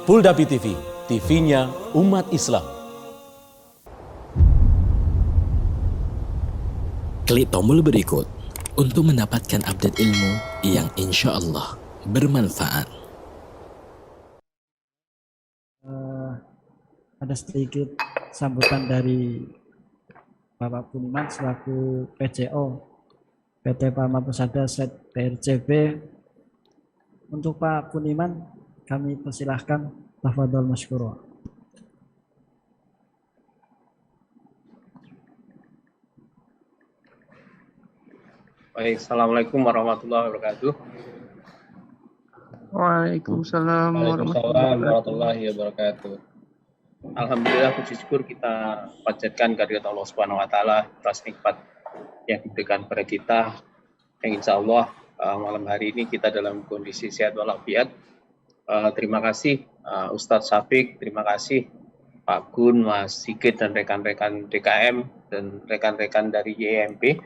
Fuldapi TV, TV-nya umat Islam. Klik tombol berikut untuk mendapatkan update ilmu yang insya Allah bermanfaat. Ada sedikit sambutan dari Bapak Buniman selaku PCO PT Pharma Persada Set PRCB. Untuk Pak Buniman kami persilahkan, tafadhol masykurah. Baik, assalamualaikum warahmatullahi wabarakatuh. Waalaikumsalam warahmatullahi wabarakatuh. Alhamdulillah, puji syukur kita panjatkan kehadirat Allah Subhanahu wa taala atas nikmat yang diberikan kepada kita. Yang insya Allah malam hari ini kita dalam kondisi sehat walafiat. Terima kasih Ustadz Syafiq, terima kasih Pak Gun, Mas Sigit dan rekan-rekan DKM dan rekan-rekan dari YMP.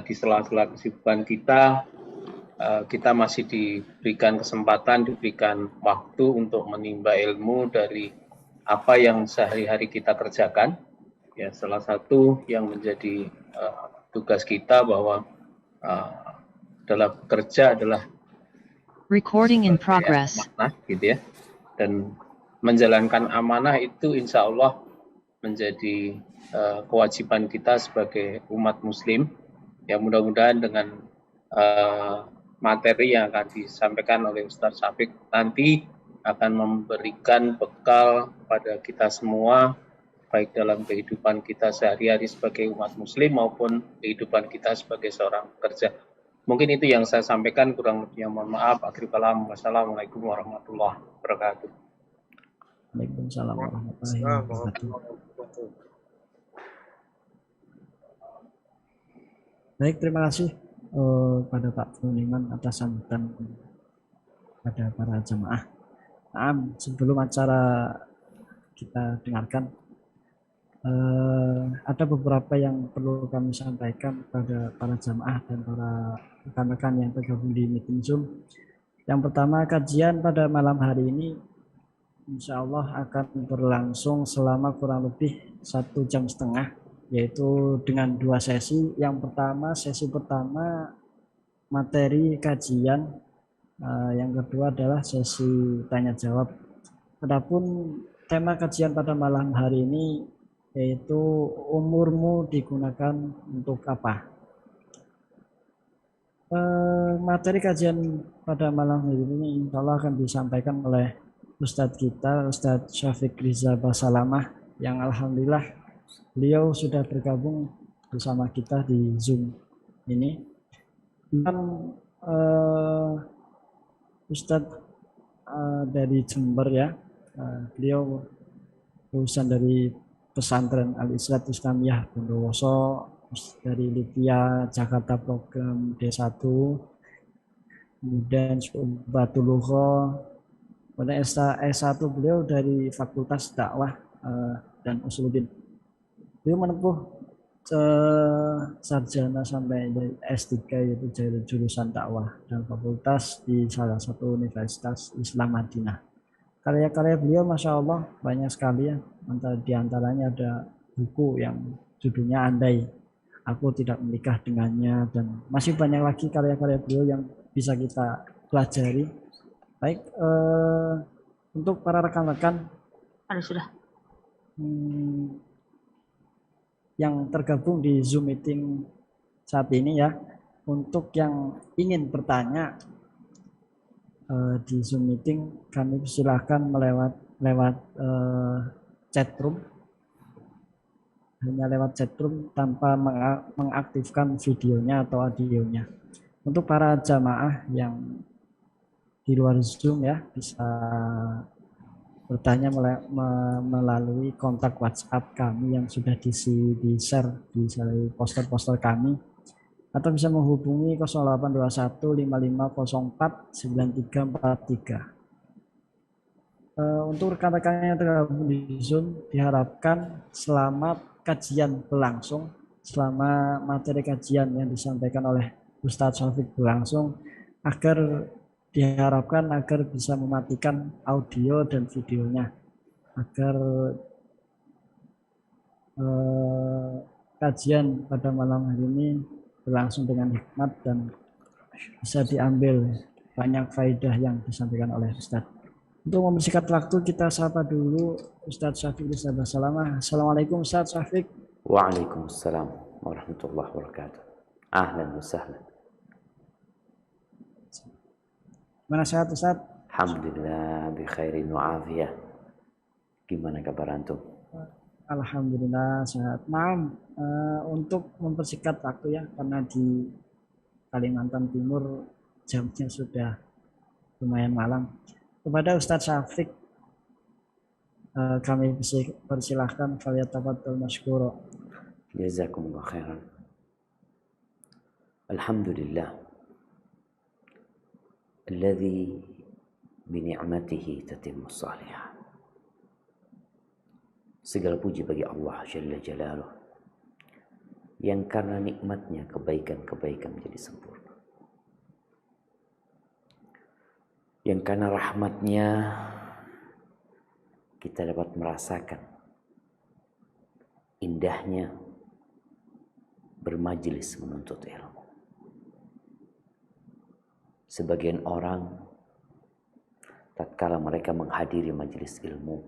Di sela-sela kesibukan kita masih diberikan kesempatan, diberikan waktu untuk menimba ilmu dari apa yang sehari-hari kita kerjakan. Ya, salah satu yang menjadi tugas kita bahwa dalam bekerja adalah recording in progress. Amanah, gitu ya. Dan menjalankan amanah itu insya Allah menjadi kewajiban kita sebagai umat Muslim. Ya, mudah-mudahan dengan materi yang akan disampaikan oleh Ustadz Syafiq nanti akan memberikan bekal pada kita semua, baik dalam kehidupan kita sehari-hari sebagai umat Muslim maupun kehidupan kita sebagai seorang pekerja. Mungkin itu yang saya sampaikan, kurang lebihnya mohon maaf. Akhirul kalam, wassalamualaikum warahmatullahi wabarakatuh. Waalaikumsalam warahmatullahi wabarakatuh. Baik, terima kasih pada Pak Buniman atas sambutan pada para jamaah. Sebelum acara kita dengarkan, ada beberapa yang perlu kami sampaikan pada para jamaah dan para rekan-rekan yang tergabung di meeting Zoom. Yang pertama, kajian pada malam hari ini insya Allah akan berlangsung selama kurang lebih 1,5 jam, yaitu dengan 2 sesi. Yang pertama, sesi pertama materi kajian, yang kedua adalah sesi tanya jawab. Adapun tema kajian pada malam hari ini yaitu umurmu digunakan untuk apa? Materi kajian pada malam hari ini insya Allah akan disampaikan oleh Ustadz kita, Ustadz Syafiq Riza Basalamah, yang alhamdulillah beliau sudah bergabung bersama kita di Zoom ini. Dan Ustadz dari Jember ya, beliau lulusan dari pesantren Al-Isyad Islamiyah Bondowoso, dari Libya Jakarta program D1, kemudian Batuluho, pada S1 beliau dari Fakultas Dakwah dan Usuluddin. Beliau menempuh sarjana sampai S3 yaitu jurusan dakwah dan fakultas di salah satu universitas Islam Madinah. Karya-karya beliau Masya Allah banyak sekali ya. Di antaranya ada buku yang judulnya Andai Aku Tidak Menikah Dengannya, dan masih banyak lagi karya-karya beliau yang bisa kita pelajari. Baik, untuk para rekan-rekan yang tergabung di Zoom meeting saat ini ya, untuk yang ingin bertanya di Zoom meeting, kami silakan lewat chat room, hanya lewat chat room tanpa mengaktifkan videonya atau audionya. Untuk para jamaah yang di luar Zoom ya, bisa bertanya melalui kontak WhatsApp kami yang sudah di-share di poster-poster kami, atau bisa menghubungi 0821 5504 9343. Untuk rekan-rekan yang tergabung di Zoom, diharapkan selama kajian berlangsung, selama materi kajian yang disampaikan oleh Ustadz Syafiq berlangsung, agar diharapkan agar bisa mematikan audio dan videonya agar kajian pada malam hari ini berlangsung dengan hikmat dan bisa diambil banyak faedah yang disampaikan oleh Ustadz. Untuk mempersingkat waktu, kita sapa dulu Ustadz Syafiq Rizal Salamah. Assalamualaikum Ustadz Syafiq. Waalaikumsalam warahmatullahi wabarakatuh. Ahlan wa sahlan. Gimana sehat Ustadz? Alhamdulillah bi khairin wa afiyah. Gimana kabar antum? Alhamdulillah sehat. Maaf, untuk mempersingkat waktu ya, karena di Kalimantan Timur jamnya sudah lumayan malam. Kepada Ustadz Syafiq, kami persilahkan falyatafaddal masykura. Jazakumullah khairan. Alhamdulillah alladzi bi ni'matihi tatimmu shalihat. Segala puji bagi Allah Jalla Jalaluh yang karena nikmatnya kebaikan-kebaikan menjadi sempurna. Yang karena rahmatnya kita dapat merasakan indahnya bermajelis menuntut ilmu. Sebagian orang tatkala mereka menghadiri majelis ilmu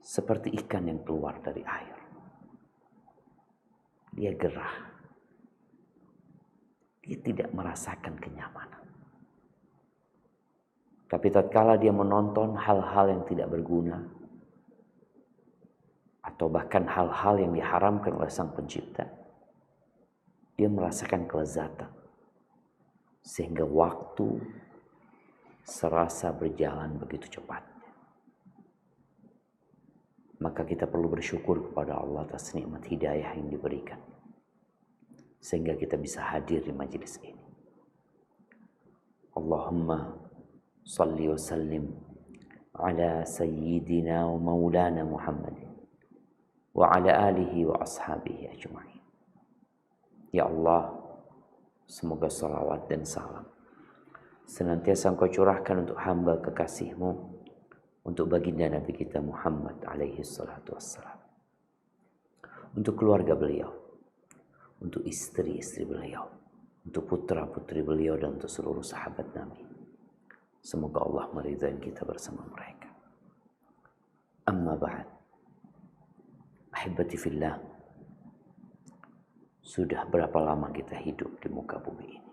seperti ikan yang keluar dari air. Dia gerah. Dia tidak merasakan kenyamanan. Tapi tatkala dia menonton hal-hal yang tidak berguna atau bahkan hal-hal yang diharamkan oleh Sang Pencipta, dia merasakan kelezatan sehingga waktu serasa berjalan begitu cepat. Maka kita perlu bersyukur kepada Allah atas nikmat hidayah yang diberikan sehingga kita bisa hadir di majelis ini. Allahumma salli wa sallim ala sayyidina wa maulana Muhammad wa ala alihi wa ashabihi ajma'in. Ya Allah, semoga salawat dan salam senantiasa Engkau curahkan untuk hamba kekasih-Mu, untuk baginda Nabi kita Muhammad alaihi salatu wassalam, untuk keluarga beliau, untuk istri-istri beliau, untuk putra-putri beliau, dan untuk seluruh sahabat Nabi. Semoga Allah meridai kita bersama mereka. Amma ba'd. Ahibati fillah. Sudah berapa lama kita hidup di muka bumi ini?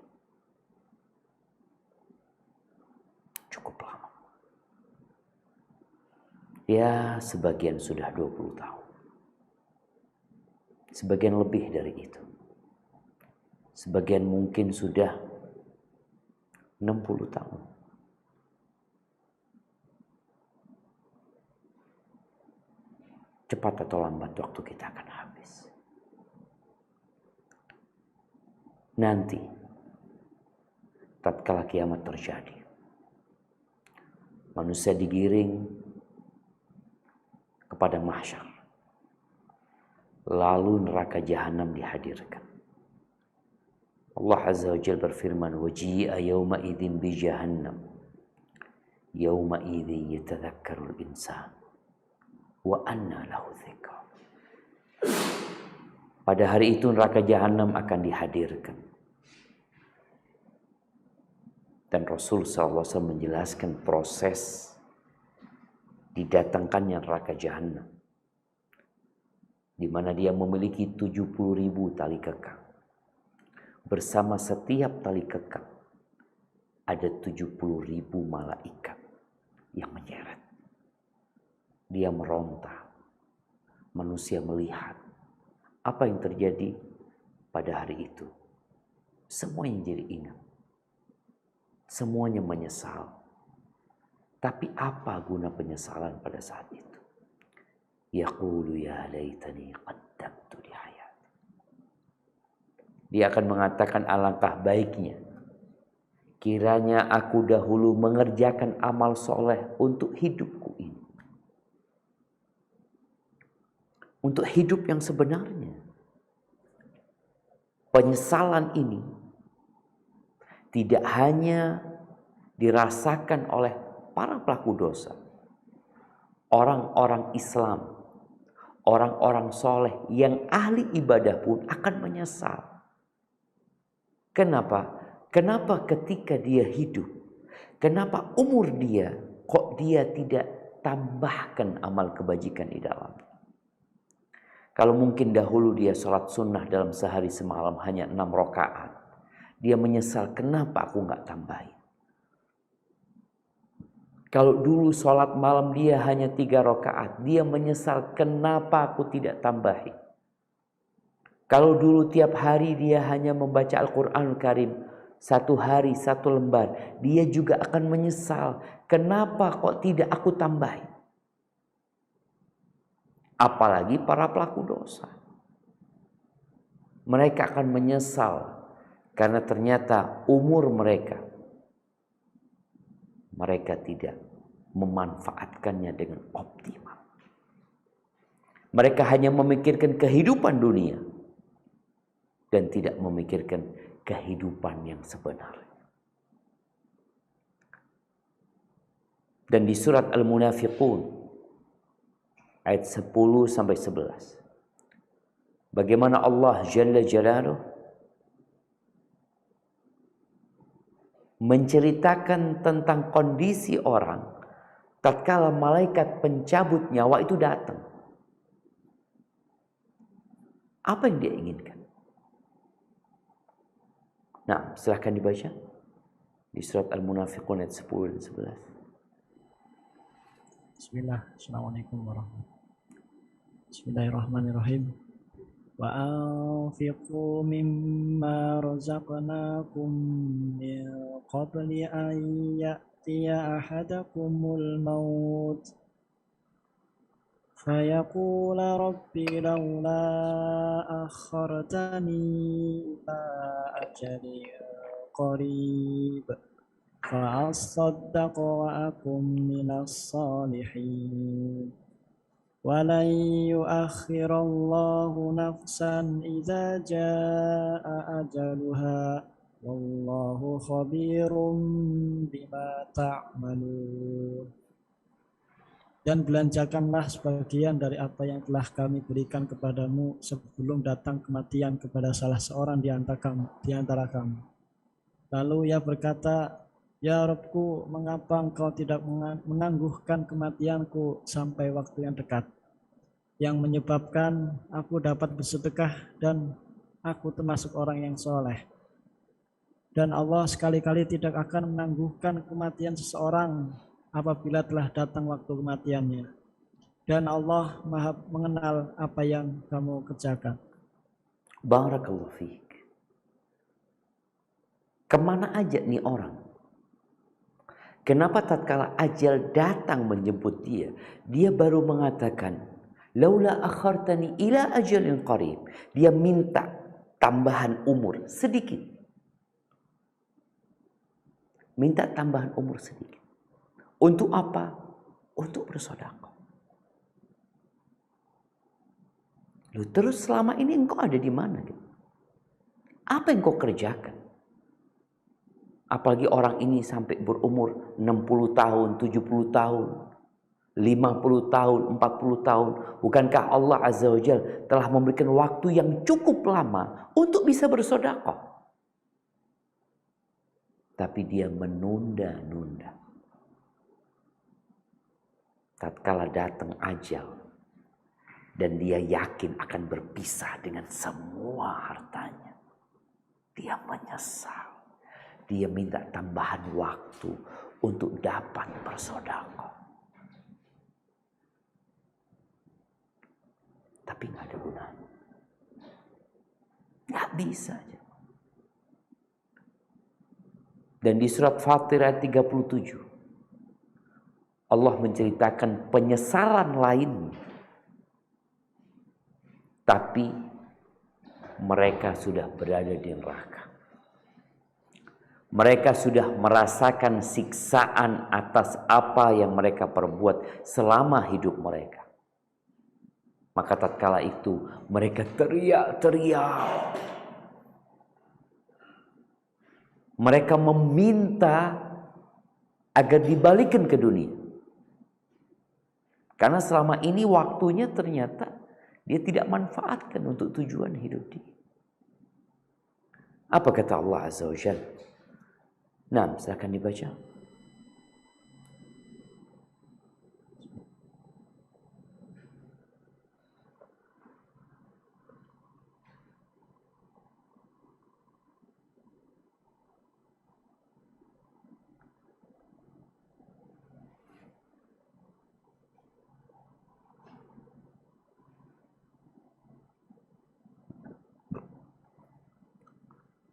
Cukup lama. Ya, sebagian sudah 20 tahun. Sebagian lebih dari itu. Sebagian mungkin sudah 60 tahun. Cepat atau lambat waktu kita akan habis. Nanti, tatkala kiamat terjadi, manusia digiring kepada mahsyar. Lalu neraka jahanam dihadirkan. Allah Azza wa Jalla berfirman, "Waji'a yawma idzin bi jahannam. Yawma idzin yatadzakkarul insan wa anna lahu dzikra." Pada hari itu neraka jahanam akan dihadirkan. Dan Rasul SAW menjelaskan proses didatangkannya neraka jahanam, di mana dia memiliki 70.000 tali kekang. Bersama setiap tali kekang ada 70.000 malaikat yang menyeret. Dia meronta. Manusia melihat apa yang terjadi pada hari itu. Semuanya jadi ingat. Semuanya menyesal. Tapi apa guna penyesalan pada saat itu? Yaqulu ya laitani qaddamtu li hayati. Dia akan mengatakan, alangkah baiknya kiranya aku dahulu mengerjakan amal soleh untuk hidupku ini. Untuk hidup yang sebenarnya. Penyesalan ini tidak hanya dirasakan oleh para pelaku dosa, orang-orang Islam, orang-orang soleh yang ahli ibadah pun akan menyesal. Kenapa? Kenapa ketika dia hidup, kenapa umur dia, kok dia tidak tambahkan amal kebajikan di dalam? Kalau mungkin dahulu dia sholat sunnah dalam sehari semalam hanya 6 rakaat, dia menyesal kenapa aku nggak tambahin. Kalau dulu sholat malam dia hanya 3 rakaat, dia menyesal kenapa aku tidak tambahin. Kalau dulu tiap hari dia hanya membaca Al-Quranul Karim 1 hari 1 lembar, dia juga akan menyesal kenapa kok tidak aku tambahin. Apalagi para pelaku dosa, mereka akan menyesal karena ternyata umur mereka tidak memanfaatkannya dengan optimal. Mereka hanya memikirkan kehidupan dunia dan tidak memikirkan kehidupan yang sebenarnya. Dan di surat Al-Munafiqun ayat 10 sampai 11, bagaimana Allah Jalla Jalaluhu menceritakan tentang kondisi orang tatkala malaikat pencabut nyawa itu datang. Apa yang dia inginkan? Nah, silahkan dibaca di surat Al-Munafiqun ayat 10 dan 11. Bismillah. Assalamualaikum warahmatullahi wabarakatuh. Bismillahirrahmanirrahim. Wa anfiqu mimma razaqnakum min qabli an ya'tiya ahadakumul maut fayaqula rabbi laula akhartani ila ajalin qarib fa'asaddaqa wa akum minas salihin walan yuakhirallahu nafsan idza jaa ajaluha wallahu khabirum bima ta'malun. Dan belanjakanlah sebagian dari apa yang telah kami berikan kepadamu sebelum datang kematian kepada salah seorang di antara kamu. Lalu ia berkata, ya Rabbku, mengapa engkau tidak menangguhkan kematianku sampai waktu yang dekat, yang menyebabkan aku dapat bersedekah dan aku termasuk orang yang soleh. Dan Allah sekali-kali tidak akan menangguhkan kematian seseorang apabila telah datang waktu kematiannya. Dan Allah Maha mengenal apa yang kamu kerjakan. Barakallahu fiik. Kemana aja nih orang? Kenapa tatkala ajal datang menjemput dia, dia baru mengatakan, laula akhartani ila ajalin qarib. Dia minta tambahan umur sedikit. Minta tambahan umur sedikit. Untuk apa? Untuk bersedekah. Lu terus selama ini engkau ada di mana? Apa yang kau kerjakan? Apalagi orang ini sampai berumur 60 tahun, 70 tahun, 50 tahun, 40 tahun. Bukankah Allah Azza wa Jalla telah memberikan waktu yang cukup lama untuk bisa bersedekah? Tapi dia menunda-nunda. Tatkala datang ajal dan dia yakin akan berpisah dengan semua hartanya, dia menyesal. Dia minta tambahan waktu untuk dapat bersedekah. Tapi nggak ada gunanya. Nggak bisa aja. Dan di surat Fatir ayat 37, Allah menceritakan penyesalan lainnya. Tapi mereka sudah berada di neraka. Mereka sudah merasakan siksaan atas apa yang mereka perbuat selama hidup mereka. Maka tatkala itu mereka teriak-teriak. Mereka meminta agar dibalikin ke dunia. Karena selama ini waktunya ternyata dia tidak manfaatkan untuk tujuan hidup dia. Apa kata Allah Azza wa Jalla? Nah, silakan dibaca.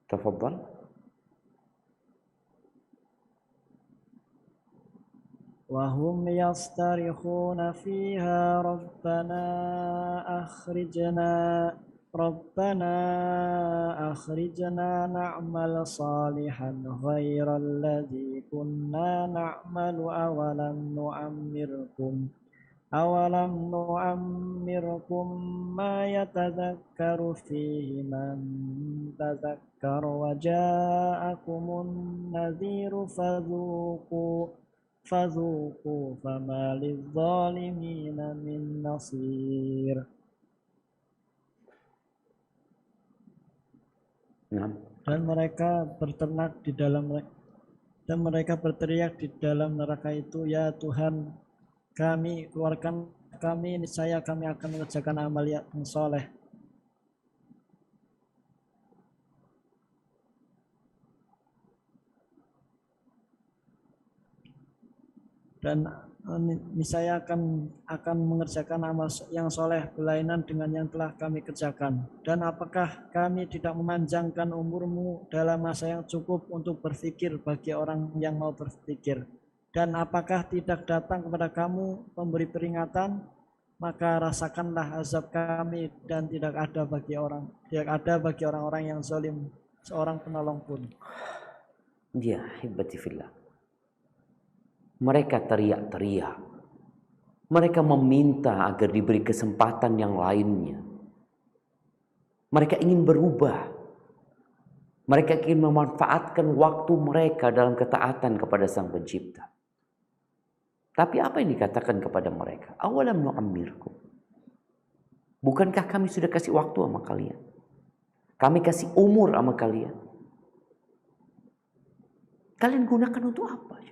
Tafadhal. وهم يصطرخون فيها ربنا أخرجنا نعمل صالحا غير الذي كنا نعمل أولم نعمركم ما يتذكر فيه من تذكر وجاءكم النذير فذوقوا فما للظالمين من نصير. Dan mereka berteriak di dalam neraka itu, ya Tuhan kami, keluarkan kami, niscaya kami akan mengerjakan amal yang soleh. Dan niscaya akan mengerjakan amal yang soleh berlainan dengan yang telah kami kerjakan. Dan apakah kami tidak memanjangkan umurmu dalam masa yang cukup untuk berpikir bagi orang yang mau berpikir? Dan apakah tidak datang kepada kamu pemberi peringatan? Maka rasakanlah azab kami, dan tidak ada bagi orang-orang yang zalim seorang penolong pun. Ya, hibati fillah. Mereka teriak-teriak. Mereka meminta agar diberi kesempatan yang lainnya. Mereka ingin berubah. Mereka ingin memanfaatkan waktu mereka dalam ketaatan kepada Sang Pencipta. Tapi apa yang dikatakan kepada mereka? Awalam nu'ammirkum. Bukankah kami sudah kasih waktu sama kalian? Kami kasih umur sama kalian. Kalian gunakan untuk apa?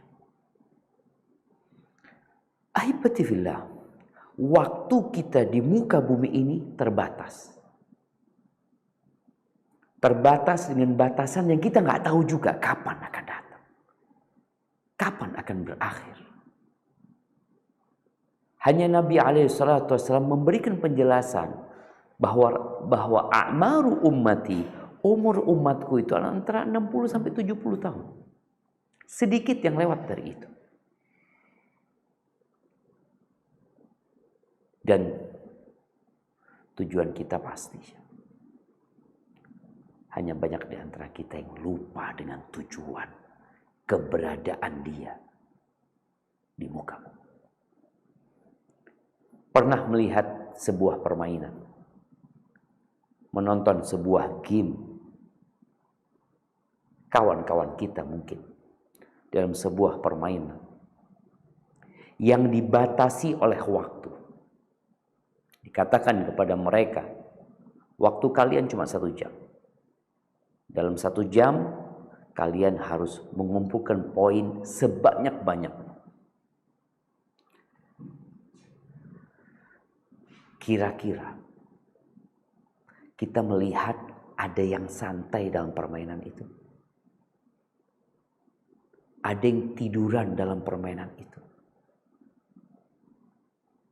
Ahibati fillah, waktu kita di muka bumi ini terbatas. Terbatas dengan batasan yang kita nggak tahu juga kapan akan datang. Kapan akan berakhir. Hanya Nabi SAW memberikan penjelasan bahwa a'maru ummati, umur umatku itu antara 60 sampai 70 tahun. Sedikit yang lewat dari itu. Dan tujuan kita pasti. Hanya banyak di antara kita yang lupa dengan tujuan keberadaan dia di muka bumi. Pernah melihat sebuah permainan, menonton sebuah game, kawan-kawan kita mungkin dalam sebuah permainan yang dibatasi oleh waktu. Dikatakan kepada mereka, waktu kalian cuma 1 jam. Dalam 1 jam, kalian harus mengumpulkan poin sebanyak-banyak. Kira-kira kita melihat ada yang santai dalam permainan itu. Ada yang tiduran dalam permainan itu.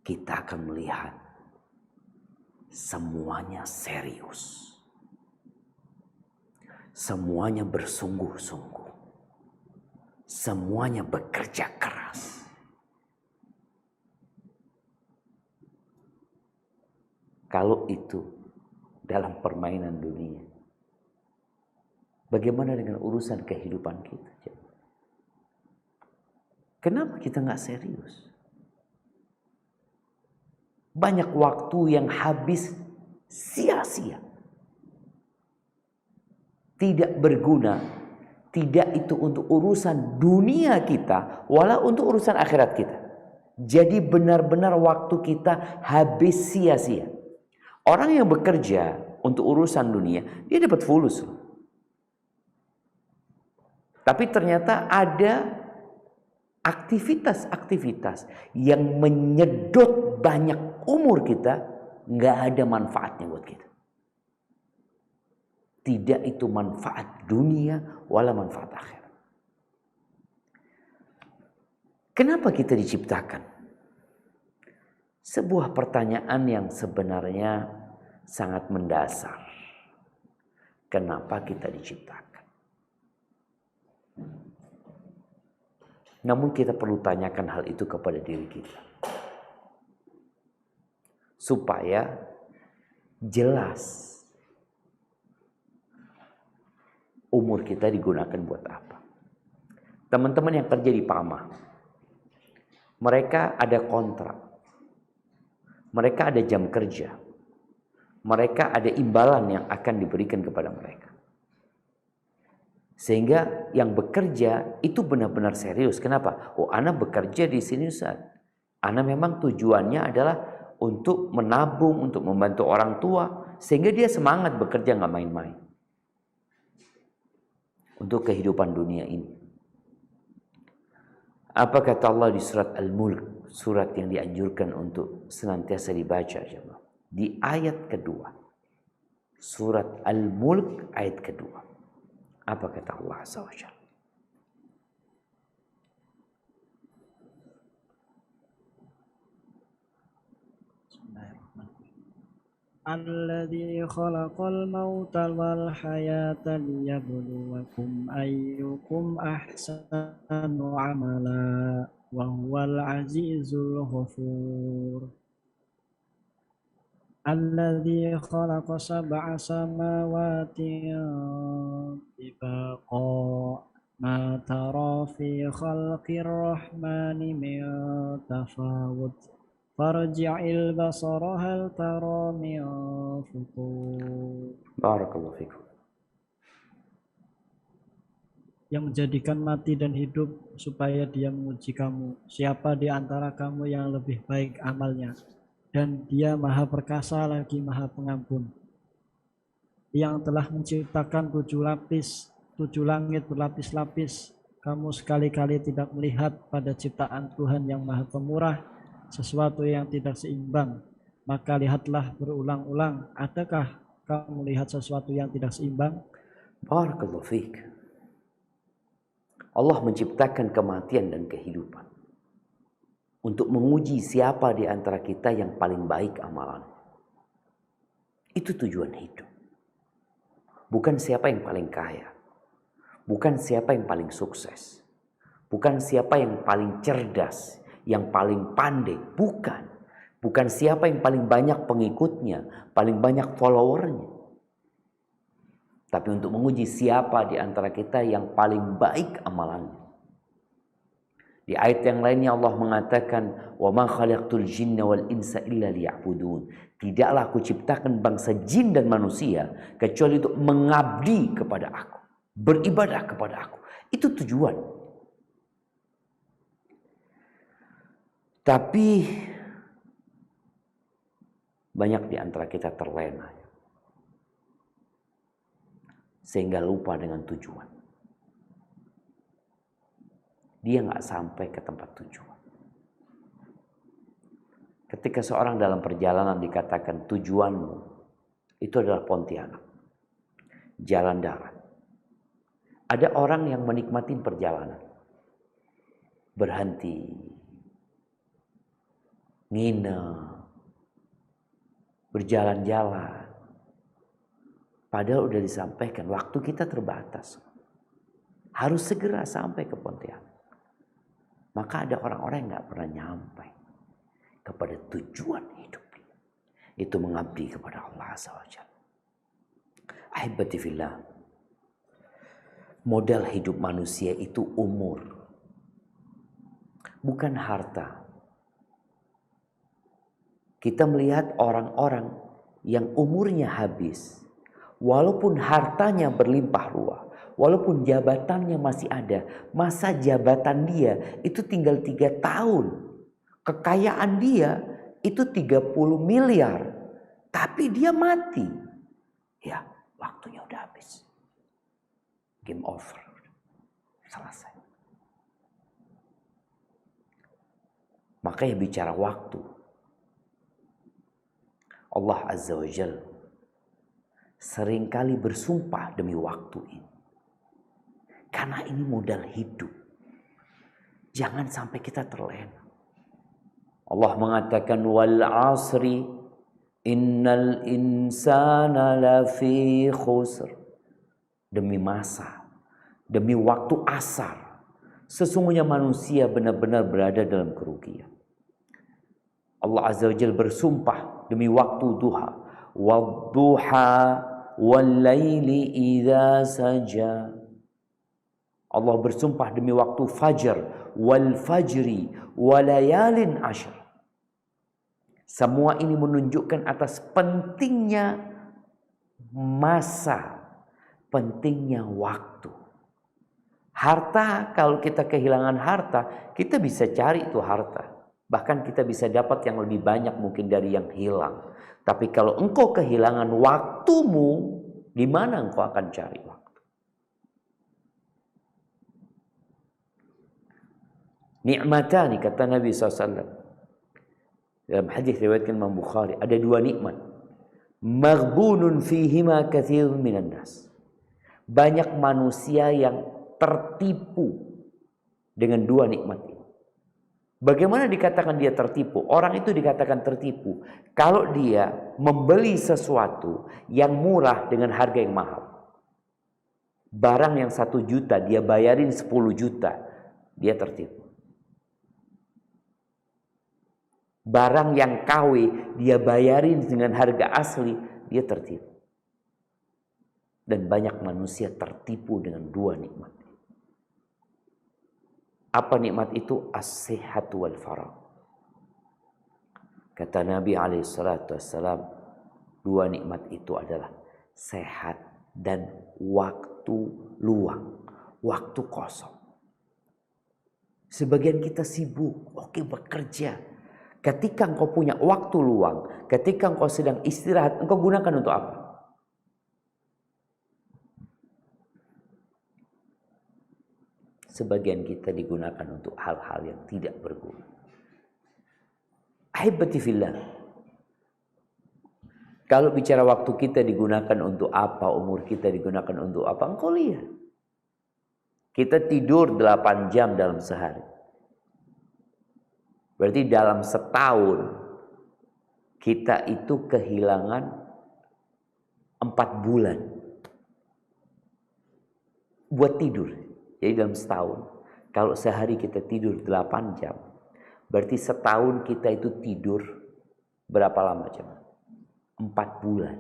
Kita akan melihat semuanya serius. Semuanya bersungguh-sungguh. Semuanya bekerja keras. Kalau itu dalam permainan dunia, bagaimana dengan urusan kehidupan kita? Kenapa kita nggak serius? Banyak waktu yang habis sia-sia. Tidak berguna Tidak itu untuk urusan dunia kita, walau untuk urusan akhirat kita. Jadi benar-benar waktu kita habis sia-sia. Orang yang bekerja untuk urusan dunia, dia dapat fulus. Tapi ternyata ada aktivitas-aktivitas yang menyedot banyak umur kita, nggak ada manfaatnya buat kita. Tidak itu manfaat dunia wala manfaat akhirat. Kenapa kita diciptakan? Sebuah pertanyaan yang sebenarnya sangat mendasar. Kenapa kita diciptakan? Namun kita perlu tanyakan hal itu kepada diri kita. Supaya jelas umur kita digunakan buat apa. Teman-teman yang kerja di PAMA, mereka ada kontrak, mereka ada jam kerja, mereka ada imbalan yang akan diberikan kepada mereka. Sehingga yang bekerja itu benar-benar serius. Kenapa? Oh, Ana bekerja di sini Ustaz. Ana memang tujuannya adalah untuk menabung, untuk membantu orang tua, sehingga dia semangat bekerja, nggak main-main. Untuk kehidupan dunia ini. Apa kata Allah di surat Al-Mulk, surat yang dianjurkan untuk senantiasa dibaca, di ayat kedua. Surat Al-Mulk ayat kedua. Apa kata Allah Azza wa Jalla? الذي خلق الموت والحياة ليبلوكم أيكم أحسن عملا وهو العزيز الغفور الذي خلق 7 سماوات طباقا ما ترى في خلق الرحمن من تفاوت فارجع البصر هل ترى من فطور. Barakallahu fikum. Yang menjadikan mati dan hidup supaya dia menguji kamu. Siapa di antara kamu yang lebih baik amalnya? Dan dia maha perkasa lagi maha pengampun. Yang telah menciptakan 7 lapis, 7 langit berlapis-lapis. Kamu sekali-kali tidak melihat pada ciptaan Tuhan yang maha pemurah sesuatu yang tidak seimbang, maka lihatlah berulang-ulang. Adakah kamu melihat sesuatu yang tidak seimbang? Barakallahu fiik. Allah menciptakan kematian dan kehidupan untuk menguji siapa di antara kita yang paling baik amalan. Itu tujuan hidup. Bukan siapa yang paling kaya, bukan siapa yang paling sukses, bukan siapa yang paling cerdas, yang paling pandai, bukan. Bukan siapa yang paling banyak pengikutnya, paling banyak followernya. Tapi untuk menguji siapa di antara kita yang paling baik amalannya. Di ayat yang lainnya Allah mengatakan, "Wa ma khalaqtul jinna wal insa illa liya'budun." Tidaklah aku ciptakan bangsa jin dan manusia kecuali untuk mengabdi kepada aku, beribadah kepada aku. Itu tujuan. Tapi banyak di antara kita terlena sehingga lupa dengan tujuan. Dia nggak sampai ke tempat tujuan. Ketika seorang dalam perjalanan dikatakan tujuanmu itu adalah Pontianak, jalan darat. Ada orang yang menikmati perjalanan, berhenti, nginep, berjalan-jalan. Padahal udah disampaikan waktu kita terbatas. Harus segera sampai ke Pontianak. Maka ada orang-orang yang gak pernah nyampai kepada tujuan hidup. Itu mengabdi kepada Allah SWT. Ahibati fillah. Modal hidup manusia itu umur. Bukan harta. Kita melihat orang-orang yang umurnya habis, Walaupun hartanya berlimpah ruah, walaupun jabatannya masih ada, masa jabatan dia itu tinggal 3 tahun. Kekayaan dia itu 30 miliar. Tapi dia mati. Ya, waktunya udah habis. Game over. Selesai. Makanya bicara waktu. Allah Azza wa Jalla seringkali bersumpah demi waktu ini. Karena ini modal hidup. Jangan sampai kita terlena. Allah mengatakan wal asri innal insana lafi khusr. Demi masa, demi waktu asar, sesungguhnya manusia benar-benar berada dalam kerugian. Allah Azza wa Jalla bersumpah demi waktu duha. Wadduha wal-laili idza saja. Allah bersumpah demi waktu fajar, wal fajri walayalin ashr. Semua ini menunjukkan atas pentingnya masa, pentingnya waktu. Harta, kalau kita kehilangan harta, kita bisa cari itu harta. Bahkan kita bisa dapat yang lebih banyak mungkin dari yang hilang. Tapi kalau engkau kehilangan waktumu, di mana engkau akan cari waktu? Ni'matani, kata Nabi SAW. Dalam hadis riwayatkan Imam Bukhari, ada 2 nikmat. Maghbunun fihima katsirun minan nas. Banyak manusia yang tertipu dengan 2 nikmat ini. Bagaimana dikatakan dia tertipu? Orang itu dikatakan tertipu kalau dia membeli sesuatu yang murah dengan harga yang mahal. Barang yang 1 juta dia bayarin 10 juta, dia tertipu. Barang yang KW dia bayarin dengan harga asli, dia tertipu. Dan banyak manusia tertipu dengan 2 nikmat. Apa nikmat itu? As-sihhatu wal faragh. Kata Nabi SAW, 2 nikmat itu adalah sehat dan waktu luang, waktu kosong. Sebagian kita sibuk, bekerja. Ketika engkau punya waktu luang, ketika engkau sedang istirahat, engkau gunakan untuk apa? Sebagian kita digunakan untuk hal-hal yang tidak berguna. Ahibati fillah. Kalau bicara waktu kita digunakan untuk apa, umur kita digunakan untuk apa, engkau lihat. Kita tidur 8 jam dalam sehari. Berarti dalam setahun kita itu kehilangan 4 bulan buat tidur. Jadi dalam setahun, kalau sehari kita tidur 8 jam, berarti setahun kita itu tidur berapa lama coba? 4 bulan.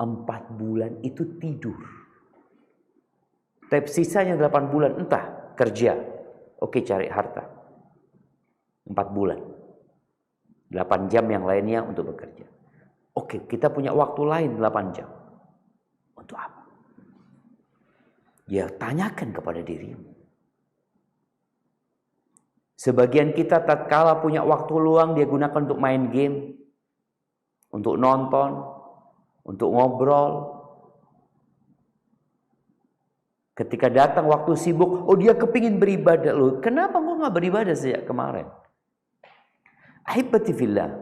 4 bulan itu tidur. Tapi sisanya 8 bulan entah kerja. Oke, cari harta. 4 bulan. 8 jam yang lainnya untuk bekerja. Oke, kita punya waktu lain 8 jam. Untuk apa? Ya, tanyakan kepada dirimu. Sebagian kita tatkala punya waktu luang dia gunakan untuk main game, untuk nonton, untuk ngobrol. Ketika datang waktu sibuk, dia kepingin beribadah. Loh, kenapa kok nggak beribadah sejak kemarin? Ahibati fillah.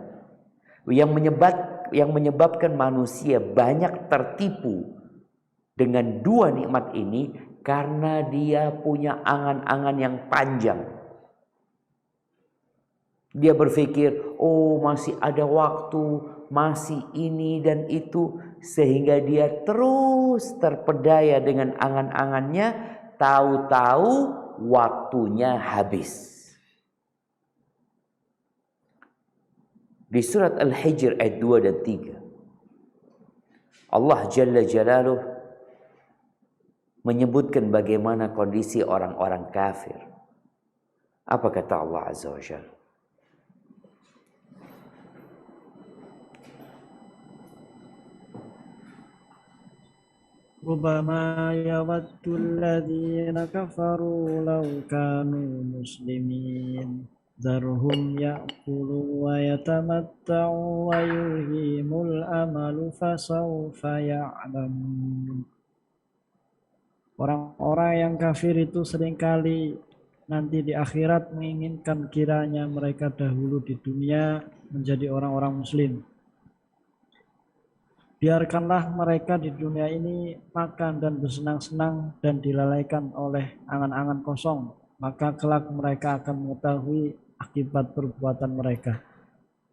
Yang menyebabkan manusia banyak tertipu dengan 2 nikmat ini karena dia punya angan-angan yang panjang. Dia berpikir, masih ada waktu, masih ini dan itu, sehingga dia terus terpedaya dengan angan-angannya, tahu-tahu waktunya habis. Di surat Al-Hijr ayat 2 dan 3, Allah Jalla Jalaluh menyebutkan bagaimana kondisi orang-orang kafir. Apa kata Allah Azza wa Jalla? ربما يود الذين كفروا لو كانوا مسلمين ذرهم يأكلوا ويتمتعوا ويلههم الأمل فسوف يعلمون. Orang-orang yang kafir itu seringkali nanti di akhirat menginginkan kiranya mereka dahulu di dunia menjadi orang-orang muslim. Biarkanlah mereka di dunia ini makan dan bersenang-senang dan dilalaikan oleh angan-angan kosong, maka kelak mereka akan mengetahui akibat perbuatan mereka.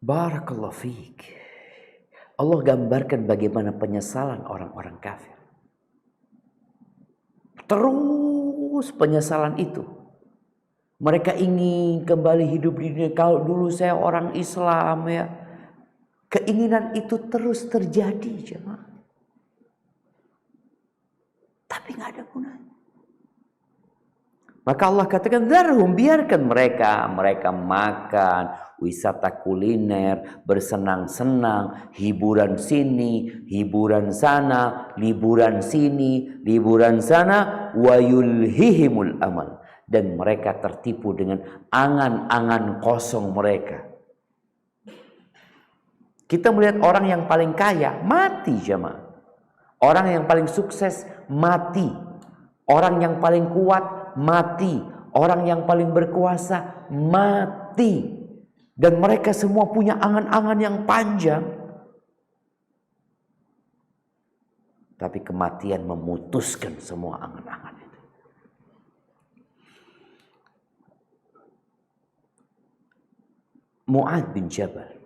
Barakallahu fiik. Allah gambarkan bagaimana penyesalan orang-orang kafir. Terus penyesalan itu. Mereka ingin kembali hidup di dunia. Kalau dulu saya orang Islam ya. Keinginan itu terus terjadi jemaah. Tapi nggak ada gunanya. Maka Allah katakan, "Dzarhum," biarkan mereka makan, wisata kuliner, bersenang-senang, hiburan sini, hiburan sana, liburan sini, liburan sana, wa yulhihimul amal, dan mereka tertipu dengan angan-angan kosong mereka. Kita melihat orang yang paling kaya mati jemaah. Orang yang paling sukses mati. Orang yang paling kuat mati. Orang yang paling berkuasa mati. Dan mereka semua punya angan-angan yang panjang. Tapi kematian memutuskan semua angan-angan itu. Mu'adz bin Jabal,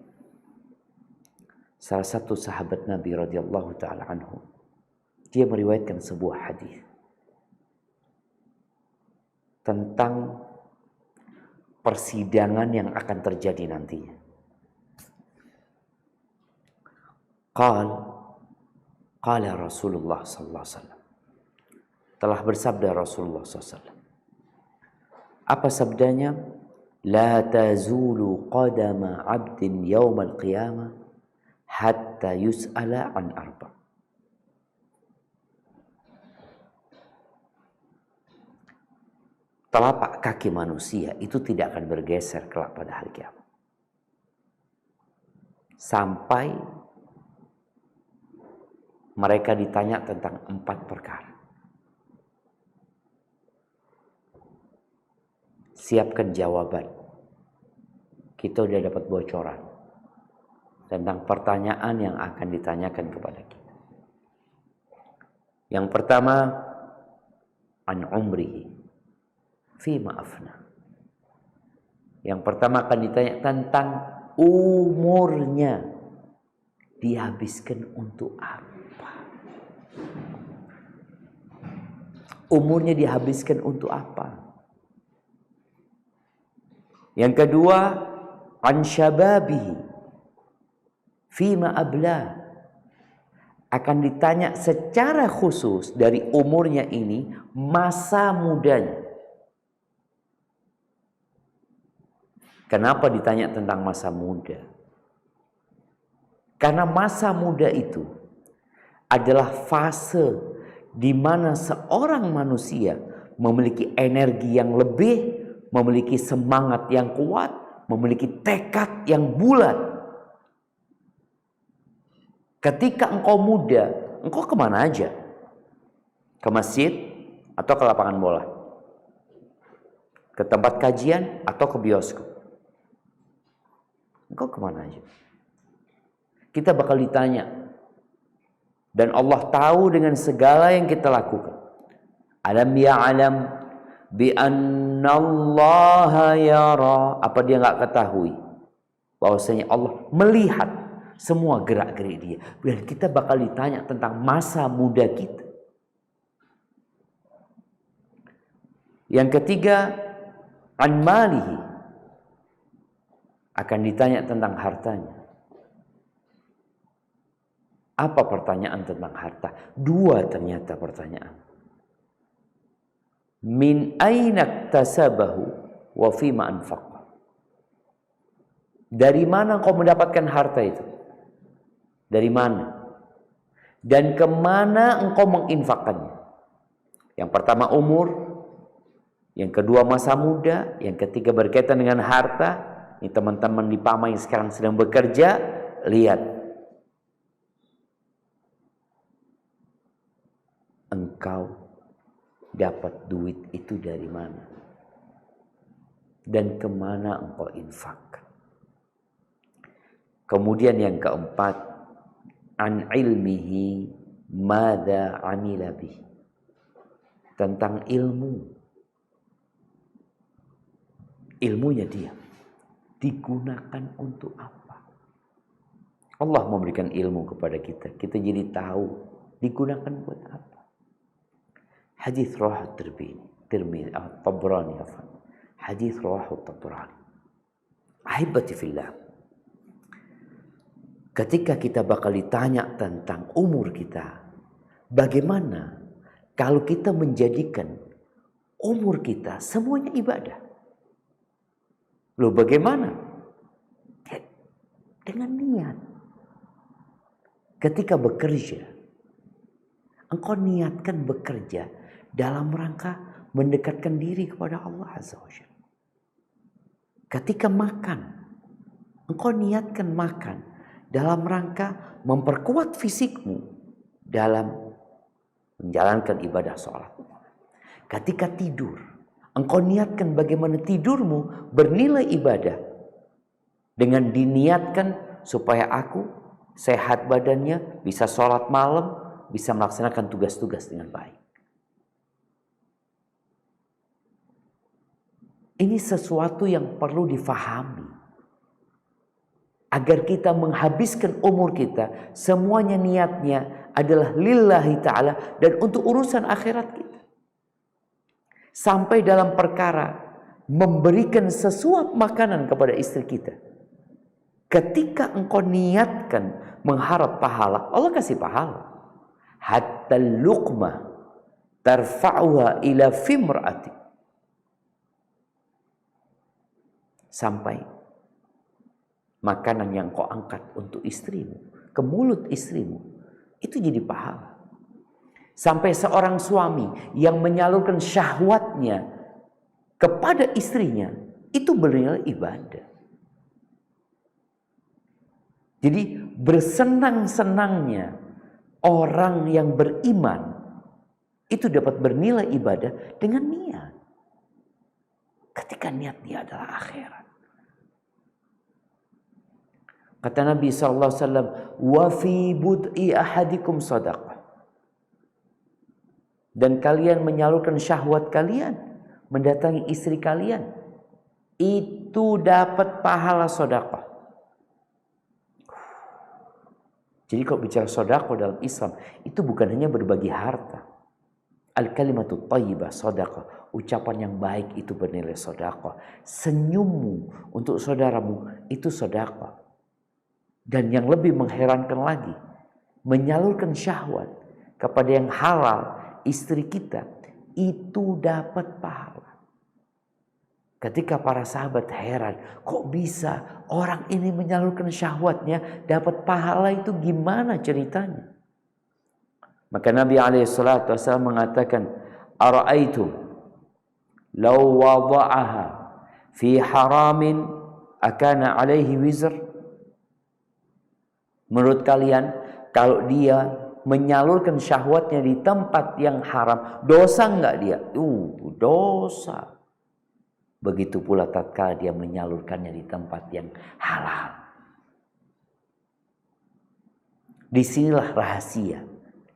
salah satu sahabat Nabi radhiyallahu taala anhu, dia meriwayatkan sebuah hadis tentang persidangan yang akan terjadi nantinya. Qala Rasulullah sallallahu alaihi wasallam. Telah bersabda Rasulullah sallallahu alaihi wasallam. Apa sabdanya? La tazulu qadama 'abdin yaumal qiyamah hatta yus'ala an arba. Telapak kaki manusia itu tidak akan bergeser kelak pada hari kiamat. Sampai mereka ditanya tentang 4 perkara. Siapkan jawaban. Kita sudah dapat bocoran tentang pertanyaan yang akan ditanyakan kepada kita. Yang pertama, an umrihi fima afna. Yang pertama akan ditanya tentang umurnya, dihabiskan untuk apa? Umurnya dihabiskan untuk apa? Yang kedua, an syababihi fima abla. Akan ditanya secara khusus dari umurnya ini, masa mudanya. Kenapa ditanya tentang masa muda? Karena masa muda itu adalah fase di mana seorang manusia memiliki energi yang lebih, memiliki semangat yang kuat, memiliki tekad yang bulat. Ketika engkau muda, engkau kemana aja? Ke masjid atau ke lapangan bola? Ke tempat kajian atau ke bioskop? Engkau kemana aja? Kita bakal ditanya. Dan Allah tahu dengan segala yang kita lakukan. Alam ya'lam bi annallaha yara. Apa dia enggak ketahui bahwasanya Allah melihat semua gerak-gerik dia. Dan kita bakal ditanya tentang masa muda kita. Yang ketiga, an malihi. Akan ditanya tentang hartanya. Apa pertanyaan tentang harta? 2 ternyata pertanyaan. Min aina iktasabahu wa fima anfaqa. Dari mana kau mendapatkan harta itu? Dari mana? dan kemana engkau menginfakkannya. Yang pertama umur, yang kedua masa muda, yang ketiga berkaitan dengan harta. Ini teman-teman di PAMA yang sekarang sedang bekerja, lihat engkau dapat duit itu dari mana dan kemana engkau infak. Kemudian yang keempat, an ilmihi madza amila bih, tentang ilmunya dia digunakan untuk apa. Allah memberikan ilmu kepada kita, kita jadi tahu digunakan buat apa. Hadis rawahu Tirmidzi, Tabrani, hadis rawahu Tabrani. Ahibati fillah, ketika kita bakal ditanya tentang umur kita, bagaimana kalau kita menjadikan umur kita semuanya ibadah? Loh, bagaimana? Dengan niat. Ketika bekerja, engkau niatkan bekerja dalam rangka mendekatkan diri kepada Allah Azza wa Jalla. Ketika makan, engkau niatkan makan dalam rangka memperkuat fisikmu dalam menjalankan ibadah sholat. Ketika tidur, engkau niatkan bagaimana tidurmu bernilai ibadah dengan diniatkan supaya aku sehat badannya, bisa sholat malam, bisa melaksanakan tugas-tugas dengan baik. Ini sesuatu yang perlu difahami. Agar kita menghabiskan umur kita, semuanya niatnya adalah lillahi ta'ala dan untuk urusan akhirat kita. Sampai dalam perkara memberikan sesuap makanan kepada istri kita. Ketika engkau niatkan mengharap pahala, Allah kasih pahala. Hatta luqma tarfa'uha ila fimra'ati. Sampai makanan yang kau angkat untuk istrimu, ke mulut istrimu, itu jadi pahala. Sampai seorang suami yang menyalurkan syahwatnya kepada istrinya, itu bernilai ibadah. Jadi bersenang-senangnya orang yang beriman itu dapat bernilai ibadah dengan niat. Ketika niat dia adalah akhirat. Kata Nabi SAW, wa fi bud'i ahadikum sadaqah. Dan kalian menyalurkan syahwat kalian, mendatangi istri kalian, itu dapat pahala sedekah. Jadi kalau bicara sedekah dalam Islam, itu bukan hanya berbagi harta. Al-kalimatut thayyibah sedekah, ucapan yang baik itu bernilai sedekah. Senyummu untuk saudaramu itu sedekah. Dan yang lebih mengherankan lagi, menyalurkan syahwat kepada yang halal, istri kita, itu dapat pahala. Ketika para sahabat heran, kok bisa orang ini menyalurkan syahwatnya dapat pahala, itu gimana ceritanya? Maka Nabi SAW mengatakan, ara'aitum law wada'aha fi haramin akana alaihi wizr. Menurut kalian, kalau dia menyalurkan syahwatnya di tempat yang haram, dosa enggak dia? Dosa. Begitu pula tatkala dia menyalurkannya di tempat yang halal. Disinilah rahasia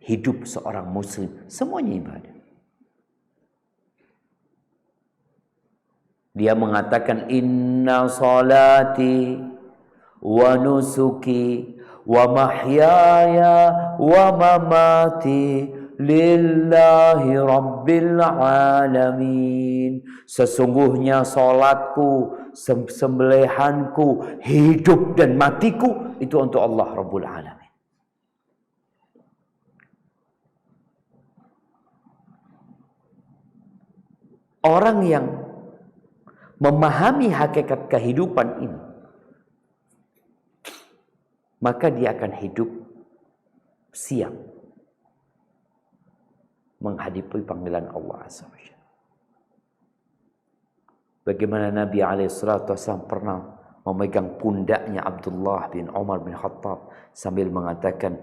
hidup seorang muslim. Semuanya ibadah. Dia mengatakan, inna salati wa nusuki wa mahyaya wa mamati lillahi rabbil alamin. Sesungguhnya salatku, sembelihanku, hidup dan matiku itu untuk Allah Rabbul Alamin. Orang yang memahami hakikat kehidupan ini, maka dia akan hidup siap menghadapi panggilan Allah Azza wa Jalla. Bagaimana Nabi SAW pernah memegang pundaknya Abdullah bin Umar bin Khattab sambil mengatakan,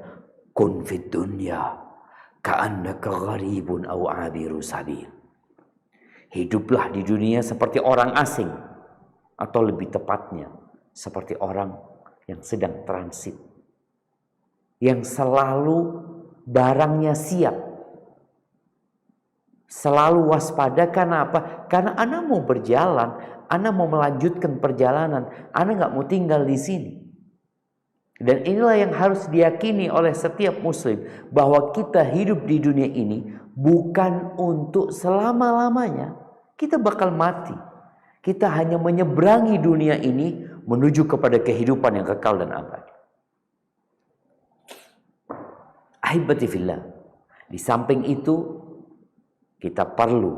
kun fid dunya ka'annaka gharibun aw abiru sabil. Hiduplah di dunia seperti orang asing, atau lebih tepatnya seperti orang yang sedang transit, yang selalu barangnya siap, selalu waspada. Karena apa? Karena Anda mau berjalan, Anda mau melanjutkan perjalanan, Anda nggak mau tinggal di sini. Dan inilah yang harus diyakini oleh setiap muslim, bahwa kita hidup di dunia ini bukan untuk selama-lamanya. Kita bakal mati. Kita hanya menyeberangi dunia ini menuju kepada kehidupan yang kekal dan abadi. Ahibati fillah. Di samping itu, kita perlu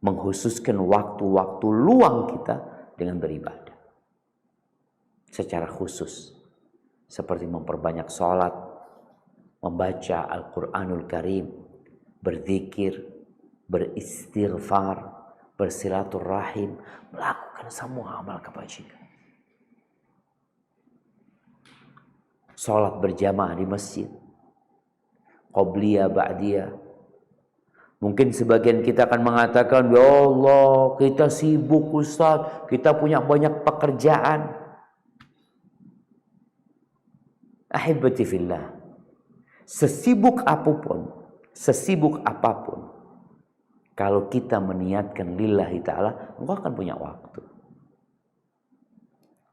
mengkhususkan waktu-waktu luang kita dengan beribadah. Secara khusus. Seperti memperbanyak sholat, membaca Al-Quranul Karim, berzikir, beristighfar, bersilaturahim, melakukan semua amal kebajikan. Sholat berjamaah di masjid, qobliyah, ba'diyah. Mungkin sebagian kita akan mengatakan, ya Allah, kita sibuk Ustaz, kita punya banyak pekerjaan. Ahibati fillah, sesibuk apapun, kalau kita meniatkan lillahi ta'ala, engkau akan punya waktu.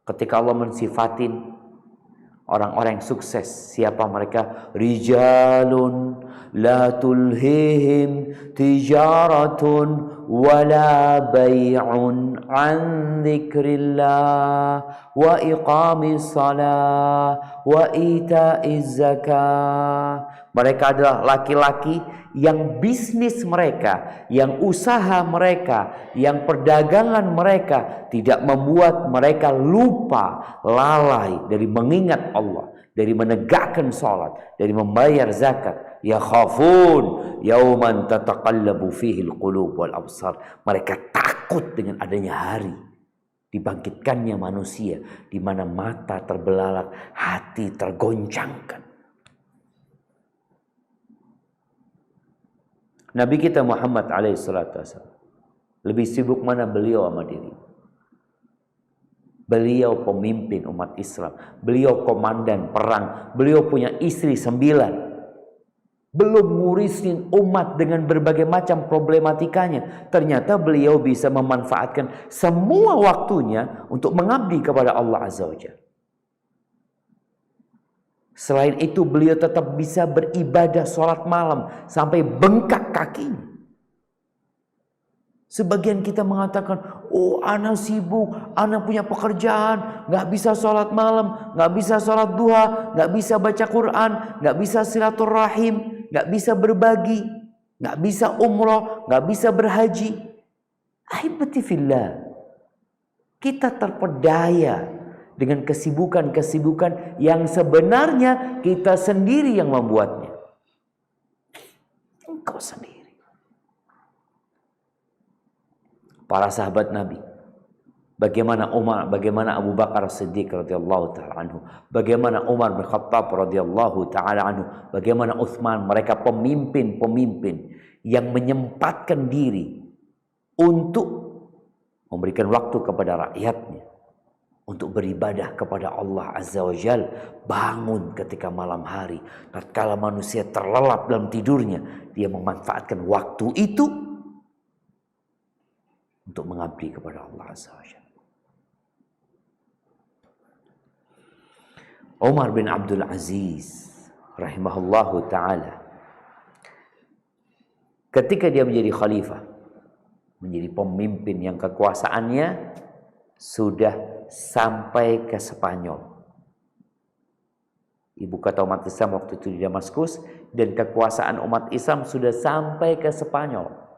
Ketika Allah mensifatin orang-orang yang sukses, siapa mereka? Rijalun la tulhihim tijaratun wala bay'un an dzikrillah wa iqamis salah wa ita'iz zakah. Mereka adalah laki-laki yang bisnis mereka, yang usaha mereka, yang perdagangan mereka tidak membuat mereka lupa, lalai dari mengingat Allah, dari menegakkan salat, dari membayar zakat. Ya khafun yauman tataqallabu fihi alqulub wal absar. Mereka takut dengan adanya hari dibangkitkannya manusia, di mana mata terbelalak, hati tergoncangkan. Nabi kita Muhammad alaihissalatu wassalam lebih sibuk mana beliau sama diri. Beliau pemimpin umat Islam, beliau komandan perang, beliau punya istri 9. Belum ngurusin umat dengan berbagai macam problematikanya. Ternyata beliau bisa memanfaatkan semua waktunya untuk mengabdi kepada Allah Azza wa Jalla. Selain itu beliau tetap bisa beribadah sholat malam sampai bengkak kakinya. Sebagian kita mengatakan, oh ana sibuk, ana punya pekerjaan, gak bisa sholat malam, gak bisa sholat duha, gak bisa baca Quran, gak bisa silaturahim, gak bisa berbagi, gak bisa umroh, gak bisa berhaji. Ahibati fillah, kita terpedaya dengan kesibukan-kesibukan yang sebenarnya kita sendiri yang membuatnya. Engkau sendiri. Para sahabat Nabi, bagaimana Umar, bagaimana Abu Bakar Siddiq radhiyallahu taala anhu, bagaimana Umar bin Khattab radhiyallahu taala anhu, bagaimana Utsman, mereka pemimpin-pemimpin yang menyempatkan diri untuk memberikan waktu kepada rakyatnya, untuk beribadah kepada Allah Azza wa Jal. Bangun ketika malam hari, tatkala manusia terlelap dalam tidurnya, dia memanfaatkan waktu itu untuk mengabdi kepada Allah Azza wa Jalla. Umar bin Abdul Aziz rahimahullahu ta'ala, ketika dia menjadi khalifah, menjadi pemimpin yang kekuasaannya sudah sampai ke Spanyol. Ibu kota umat Islam waktu itu di Damaskus, dan kekuasaan umat Islam sudah sampai ke Spanyol.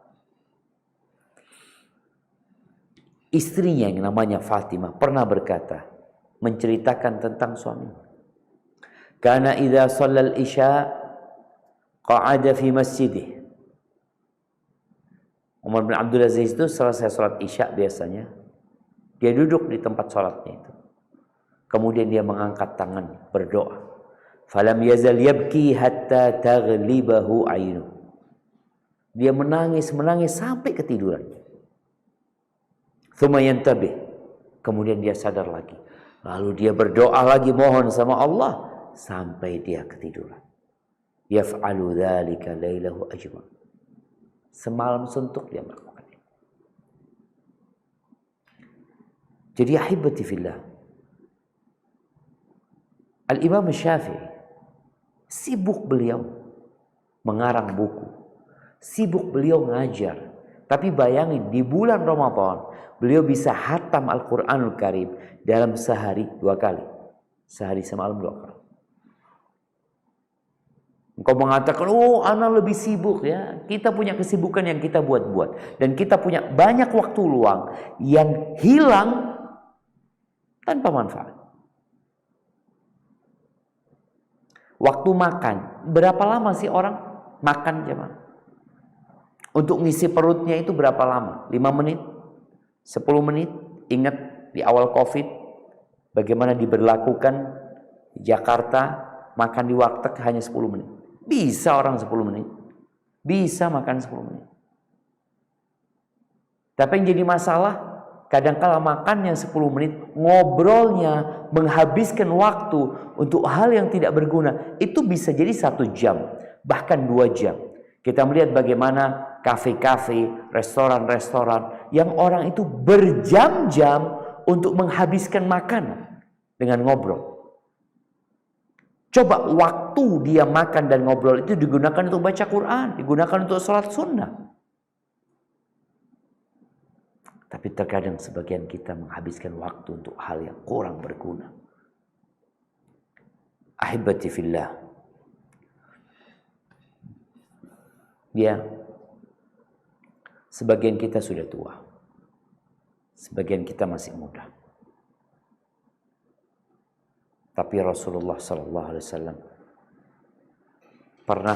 Istrinya yang namanya Fatimah pernah berkata, menceritakan tentang suaminya. Kana idza shallal isya qa'ada fi masjidih. Umar bin Abdul Aziz itu selesai sholat isya biasanya, dia duduk di tempat sholatnya itu. Kemudian dia mengangkat tangan berdoa. Falam yazal yabki hatta taghlibahu ainu. Dia menangis sampai ketiduran. Tsumma yantabih. Kemudian dia sadar lagi. Lalu dia berdoa lagi, mohon sama Allah sampai dia ketiduran. Yaf'alu dzalika lailahu ajma'. Semalam suntuk dia melakukan itu. Jadi ahibati fillah, Al-Imam Syafi'i sibuk beliau mengarang buku, sibuk beliau ngajar. Tapi bayangin di bulan Ramadan beliau bisa hatam Al-Quranul Karim dalam sehari 2 kali, sehari semalam 2 kali. Engkau mengatakan, oh ana lebih sibuk ya. Kita punya kesibukan yang kita buat-buat. Dan kita punya banyak waktu luang yang hilang tanpa manfaat. Waktu makan, berapa lama sih orang makan jemaah? Untuk ngisi perutnya itu berapa lama? 5 menit? 10 menit? Ingat di awal Covid, bagaimana diberlakukan di Jakarta, makan di warteg hanya 10 menit. Bisa orang 10 menit. Bisa makan 10 menit. Tapi yang jadi masalah, kadang-kala makannya 10 menit, ngobrolnya menghabiskan waktu untuk hal yang tidak berguna. Itu bisa jadi 1 jam, bahkan 2 jam. Kita melihat bagaimana kafe-kafe, restoran-restoran yang orang itu berjam-jam untuk menghabiskan makanan dengan ngobrol. Coba waktu dia makan dan ngobrol itu digunakan untuk baca Quran, digunakan untuk sholat sunnah. Tapi terkadang sebagian kita menghabiskan waktu untuk hal yang kurang berguna. Ahibati fillah. Ya, sebagian kita sudah tua. Sebagian kita masih muda. Tapi Rasulullah SAW pernah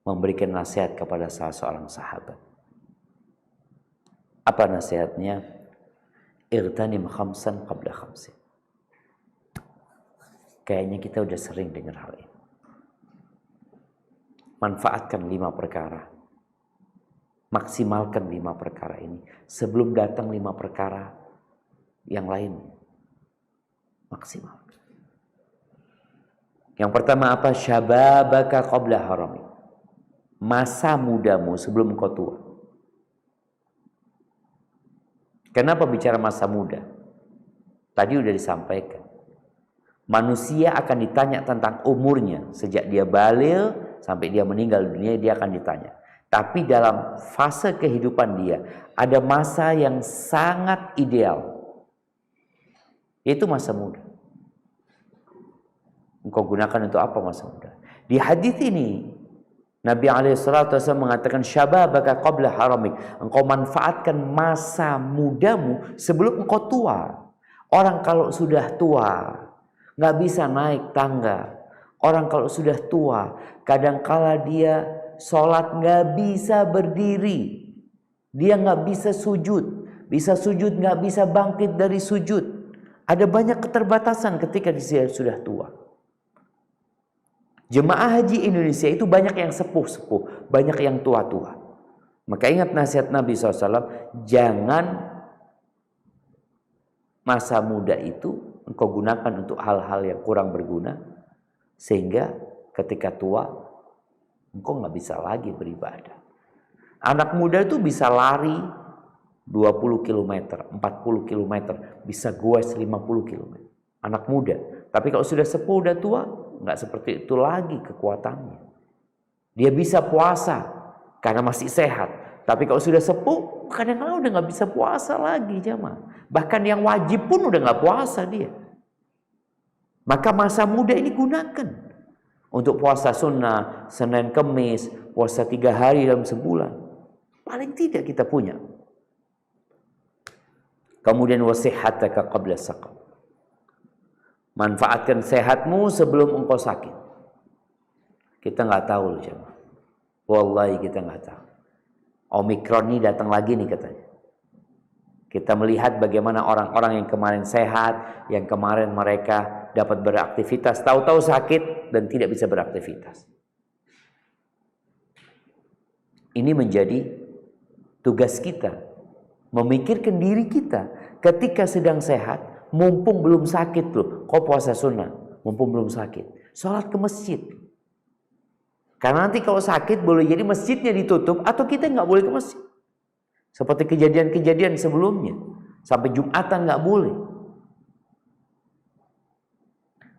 memberikan nasihat kepada salah seorang sahabat. Apa nasihatnya? Irtanim khamsan qabla khamsin. Kayaknya kita udah sering dengar hal ini. Manfaatkan 5 perkara. Maksimalkan 5 perkara ini sebelum datang 5 perkara yang lain. Maksimal. Yang pertama apa? Syababaka qabla harami. Masa mudamu sebelum kau tua. Kenapa bicara masa muda? Tadi udah disampaikan. Manusia akan ditanya tentang umurnya. Sejak dia balik sampai dia meninggal dunia, dia akan ditanya. Tapi dalam fase kehidupan dia, ada masa yang sangat ideal. Yaitu masa muda. Engkau gunakan untuk apa masa muda? Di hadis ini Nabi SAW mengatakan syababaka qabla haramik. Engkau manfaatkan masa mudamu sebelum engkau tua. Orang kalau sudah tua nggak bisa naik tangga. Orang kalau sudah tua kadangkala dia sholat nggak bisa berdiri. Dia nggak bisa sujud. Bisa sujud nggak bisa bangkit dari sujud. Ada banyak keterbatasan ketika dia sudah tua. Jemaah haji Indonesia itu banyak yang sepuh-sepuh, banyak yang tua-tua. Maka ingat nasihat Nabi SAW, jangan masa muda itu engkau gunakan untuk hal-hal yang kurang berguna, sehingga ketika tua, engkau nggak bisa lagi beribadah. Anak muda itu bisa lari 20 km, 40 km, bisa goes 50 km. Anak muda. Tapi kalau sudah sepuh, udah tua, nggak seperti itu lagi kekuatannya. Dia bisa puasa karena masih sehat. Tapi kalau sudah sepuh, kadang-kadang udah nggak bisa puasa lagi jemaah. Bahkan yang wajib pun udah nggak puasa dia. Maka masa muda ini gunakan untuk puasa sunnah, Senin Kemis, puasa 3 hari dalam sebulan. Paling tidak kita punya. Kemudian wasihataka qabla saqam. Manfaatkan sehatmu sebelum engkau sakit. Kita nggak tahu loh jemaah. Wallahi kita nggak tahu. Omikron ini datang lagi nih katanya. Kita melihat bagaimana orang-orang yang kemarin sehat, yang kemarin mereka dapat beraktivitas, tahu-tahu sakit dan tidak bisa beraktivitas. Ini menjadi tugas kita, memikirkan diri kita ketika sedang sehat, mumpung belum sakit loh. Kau puasa sunnah, mumpung belum sakit, sholat ke masjid. Karena nanti kalau sakit boleh jadi masjidnya ditutup atau kita nggak boleh ke masjid. Seperti kejadian-kejadian sebelumnya. Sampai Jumatan nggak boleh.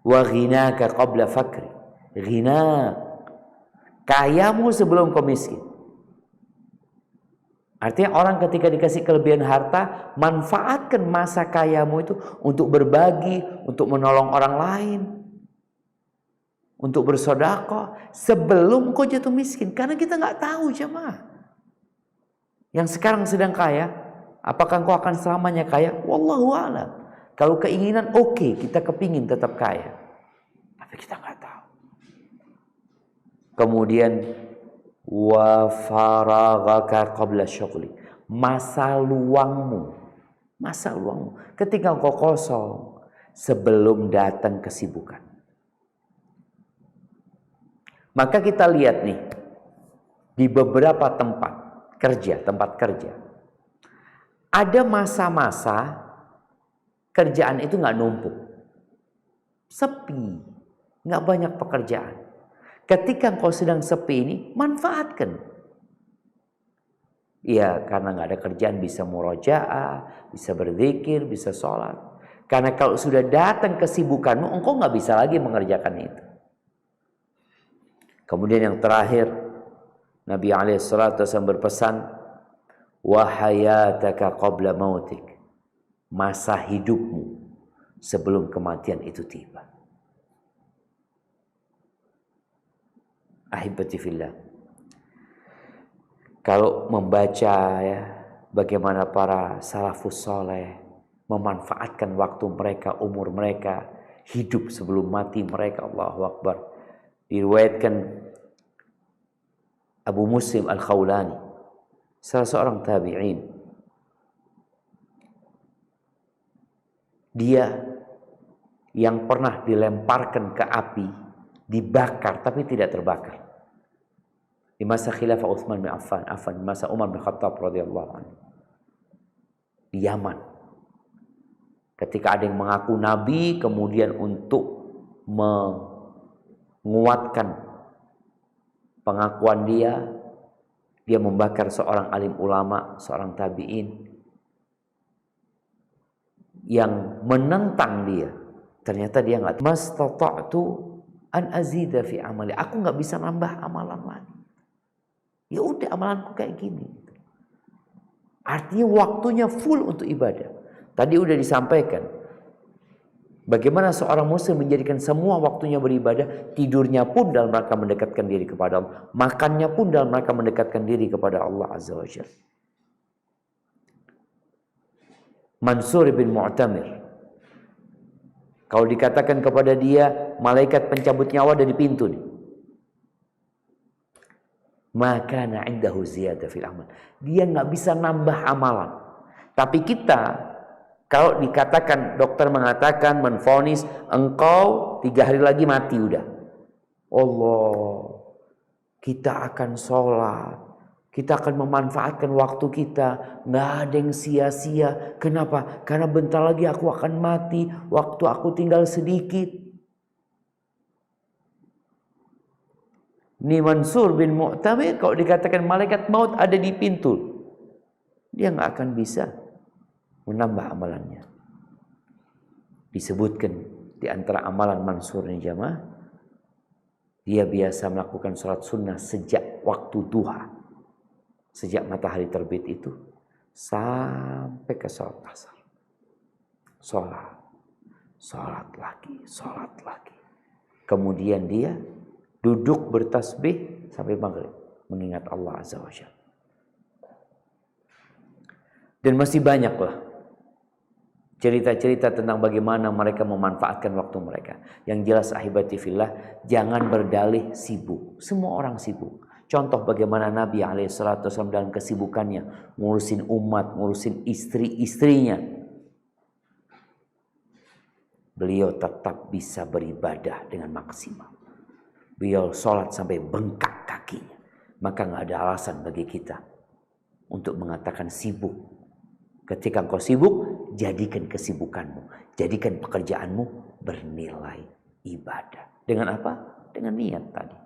Wa ghinaka qabla fakri. Ghina. Kayamu sebelum kau miskin. Artinya orang ketika dikasih kelebihan harta, manfaatkan masa kayamu itu untuk berbagi, untuk menolong orang lain. Untuk bersedekah sebelum kau jatuh miskin. Karena kita nggak tahu jemaah. Yang sekarang sedang kaya, apakah engkau akan selamanya kaya? Wallahu a'lam. Kalau keinginan oke, kita kepingin tetap kaya. Tapi kita nggak tahu. Kemudian wa faraghaka qabla syughli. Masa luangmu. Ketika engkau kosong sebelum datang kesibukan. Maka kita lihat nih di beberapa tempat kerja, ada masa-masa kerjaan itu nggak numpuk, sepi, nggak banyak pekerjaan. Ketika engkau sedang sepi ini, manfaatkan. Iya, karena nggak ada kerjaan bisa murojaah, bisa berzikir, bisa sholat. Karena kalau sudah datang kesibukanmu, engkau nggak bisa lagi mengerjakan itu. Kemudian yang terakhir, Nabi SAW berpesan, wa hayataka qabla mautik. Masa hidupmu sebelum kematian itu tiba. Ahibati fillah. Kalau membaca ya, bagaimana para salafus soleh memanfaatkan waktu mereka, umur mereka, hidup sebelum mati mereka, Allahu Akbar. Diriwayatkan Abu Muslim Al-Khawlani, salah seorang tabi'in. Dia yang pernah dilemparkan ke api, dibakar tapi tidak terbakar. Di masa khilafah Utsman bin Affan, di masa Umar bin Khattab radhiyallahu anhu. Di Yaman. Ketika ada yang mengaku nabi, kemudian untuk menguatkan pengakuan dia membakar seorang alim ulama, seorang tabi'in yang menentang dia. Ternyata dia nggak, mastata'tu an azida fi amali. Aku nggak bisa nambah amalan lagi. Ya udah, amalanku kayak gini. Artinya waktunya full untuk ibadah. Tadi udah disampaikan bagaimana seorang muslim menjadikan semua waktunya beribadah, tidurnya pun dalam rangka mendekatkan diri kepada Allah, makannya pun dalam rangka mendekatkan diri kepada Allah Azza wa Jalla. Mansur bin Mu'tamir, kalau dikatakan kepada dia, malaikat pencabut nyawa ada di pintu nih. Maka indahu ziyadah fil amal. Dia nggak bisa nambah amalan. Tapi kita, kalau dikatakan, dokter mengatakan, menvonis, engkau 3 hari lagi mati udah. Allah, kita akan sholat, kita akan memanfaatkan waktu kita, nggak ada yang sia-sia. Kenapa? Karena bentar lagi aku akan mati, waktu aku tinggal sedikit. Ini Mansur bin Mu'tamir, kalau dikatakan malaikat maut ada di pintu, dia nggak akan bisa menambah amalannya. Disebutkan di antara amalan Mansur ini jamaah, dia biasa melakukan sholat sunnah sejak waktu duha, sejak matahari terbit itu sampai ke sholat asar. Sholat lagi. Kemudian dia duduk bertasbih sampai maghrib, mengingat Allah Azza wa Jalla. Dan masih banyak lah cerita-cerita tentang bagaimana mereka memanfaatkan waktu mereka. Yang jelas ahibati fillah, jangan berdalih sibuk. Semua orang sibuk. Contoh bagaimana Nabi SAW dalam kesibukannya ngurusin umat, ngurusin istri-istrinya. Beliau tetap bisa beribadah dengan maksimal. Beliau sholat sampai bengkak kakinya. Maka nggak ada alasan bagi kita untuk mengatakan sibuk. Ketika engkau sibuk, jadikan kesibukanmu, jadikan pekerjaanmu bernilai ibadah. Dengan apa? Dengan niat tadi.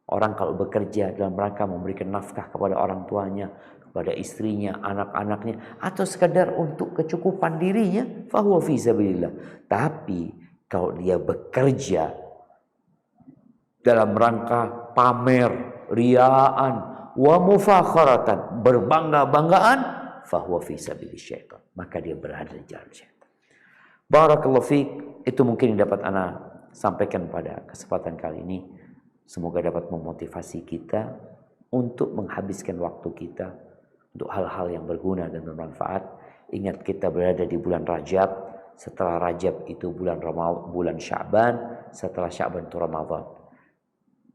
Orang kalau bekerja dalam rangka memberikan nafkah kepada orang tuanya, kepada istrinya, anak-anaknya, atau sekadar untuk kecukupan dirinya, fahuwa fi sabilillah. Tapi kalau dia bekerja dalam rangka pamer, riaan, wa mufakharatan, berbangga-banggaan, fahuwa fi sabilis syaitan. Maka dia berada di jalan syaitan. Barakallahu fiik. Itu mungkin yang dapat ana sampaikan pada kesempatan kali ini. Semoga dapat memotivasi kita untuk menghabiskan waktu kita untuk hal-hal yang berguna dan bermanfaat. Ingat kita berada di bulan Rajab. Setelah Rajab itu bulan Sya'ban. Setelah Sya'ban itu Ramadan.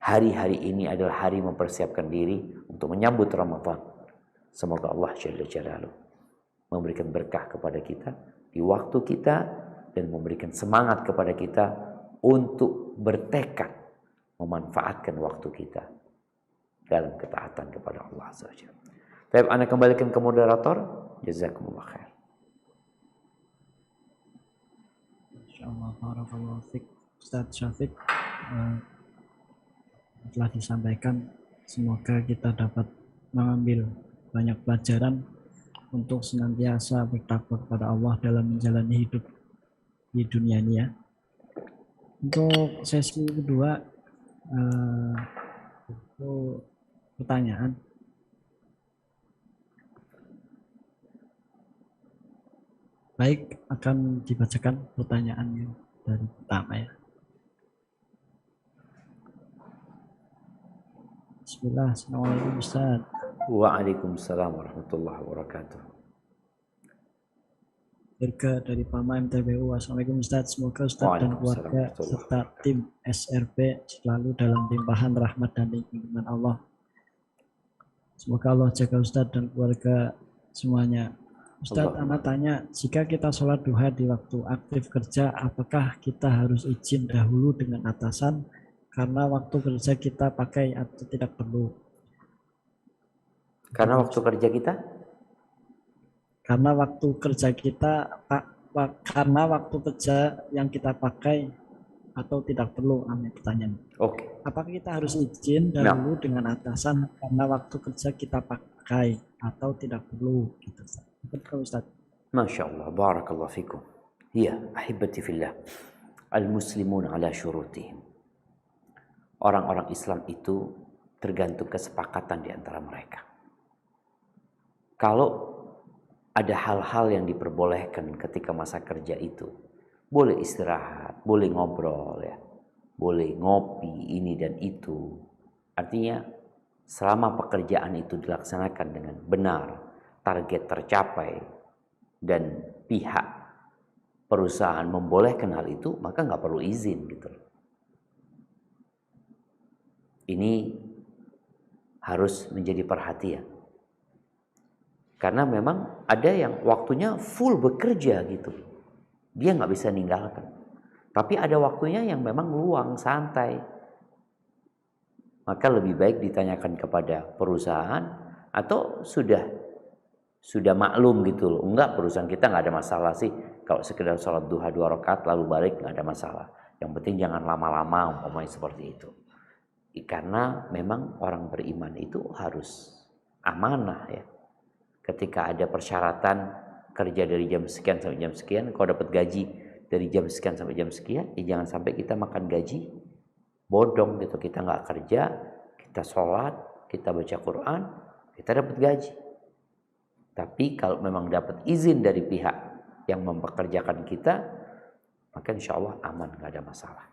Hari-hari ini adalah hari mempersiapkan diri untuk menyambut Ramadan. Semoga Allah Jalla Jalaluhu memberikan berkah kepada kita di waktu kita dan memberikan semangat kepada kita untuk bertekad memanfaatkan waktu kita dalam ketaatan kepada Allah Azza wa Jalla. Baik, ana kembalikan ke moderator. Jazakumullah khair. Insyaallah barakallahu fiik Ustaz Syafiq. Telah disampaikan, semoga kita dapat mengambil banyak pelajaran untuk senantiasa bertakwa kepada Allah dalam menjalani hidup di dunia ini ya. Untuk sesi kedua itu pertanyaan. Baik, akan dibacakan pertanyaannya dari pertama ya. Bismillah, Assalamualaikum Ustaz. Waalaikumsalam warahmatullahi wabarakatuh. Dirga dari Pama MTBU. Assalamualaikum Ustaz. Semoga Ustaz dan keluarga serta tim SRP selalu dalam limpahan rahmat dan lindungan Allah. Semoga Allah jaga Ustaz dan keluarga semuanya. Ustaz, anak tanya, jika kita sholat duha di waktu aktif kerja, apakah kita harus izin dahulu dengan atasan karena waktu kerja kita pakai atau tidak perlu? Karena waktu kerja kita? Karena waktu kerja kita, karena waktu kerja yang kita pakai atau tidak perlu, pertanyaan. Oke. Apakah kita harus izin dahulu dengan atasan karena waktu kerja kita pakai atau tidak perlu? Gitu, Ustaz. Masya Allah, barakallahu fikum. Iya, ahibati fillah. Al-muslimun ala syurutihim. Orang-orang Islam itu tergantung kesepakatan di antara mereka. Kalau ada hal-hal yang diperbolehkan ketika masa kerja itu, boleh istirahat, boleh ngobrol ya, boleh ngopi ini dan itu. Artinya selama pekerjaan itu dilaksanakan dengan benar, target tercapai dan pihak perusahaan membolehkan hal itu, maka nggak perlu izin gitu. Ini harus menjadi perhatian. Karena memang ada yang waktunya full bekerja gitu. Dia nggak bisa ninggalkan. Tapi ada waktunya yang memang luang, santai. Maka lebih baik ditanyakan kepada perusahaan atau sudah maklum gitu loh. Enggak, perusahaan kita nggak ada masalah sih. Kalau sekedar sholat duha 2 rakaat lalu balik nggak ada masalah. Yang penting jangan lama-lama umpamanya seperti itu. Karena memang orang beriman itu harus amanah ya. Ketika ada persyaratan kerja dari jam sekian sampai jam sekian, kalau dapat gaji dari jam sekian sampai jam sekian, ya jangan sampai kita makan gaji bodong gitu. Kita nggak kerja, kita sholat, kita baca Quran, kita dapat gaji. Tapi kalau memang dapat izin dari pihak yang mempekerjakan kita, maka insya Allah aman, nggak ada masalah.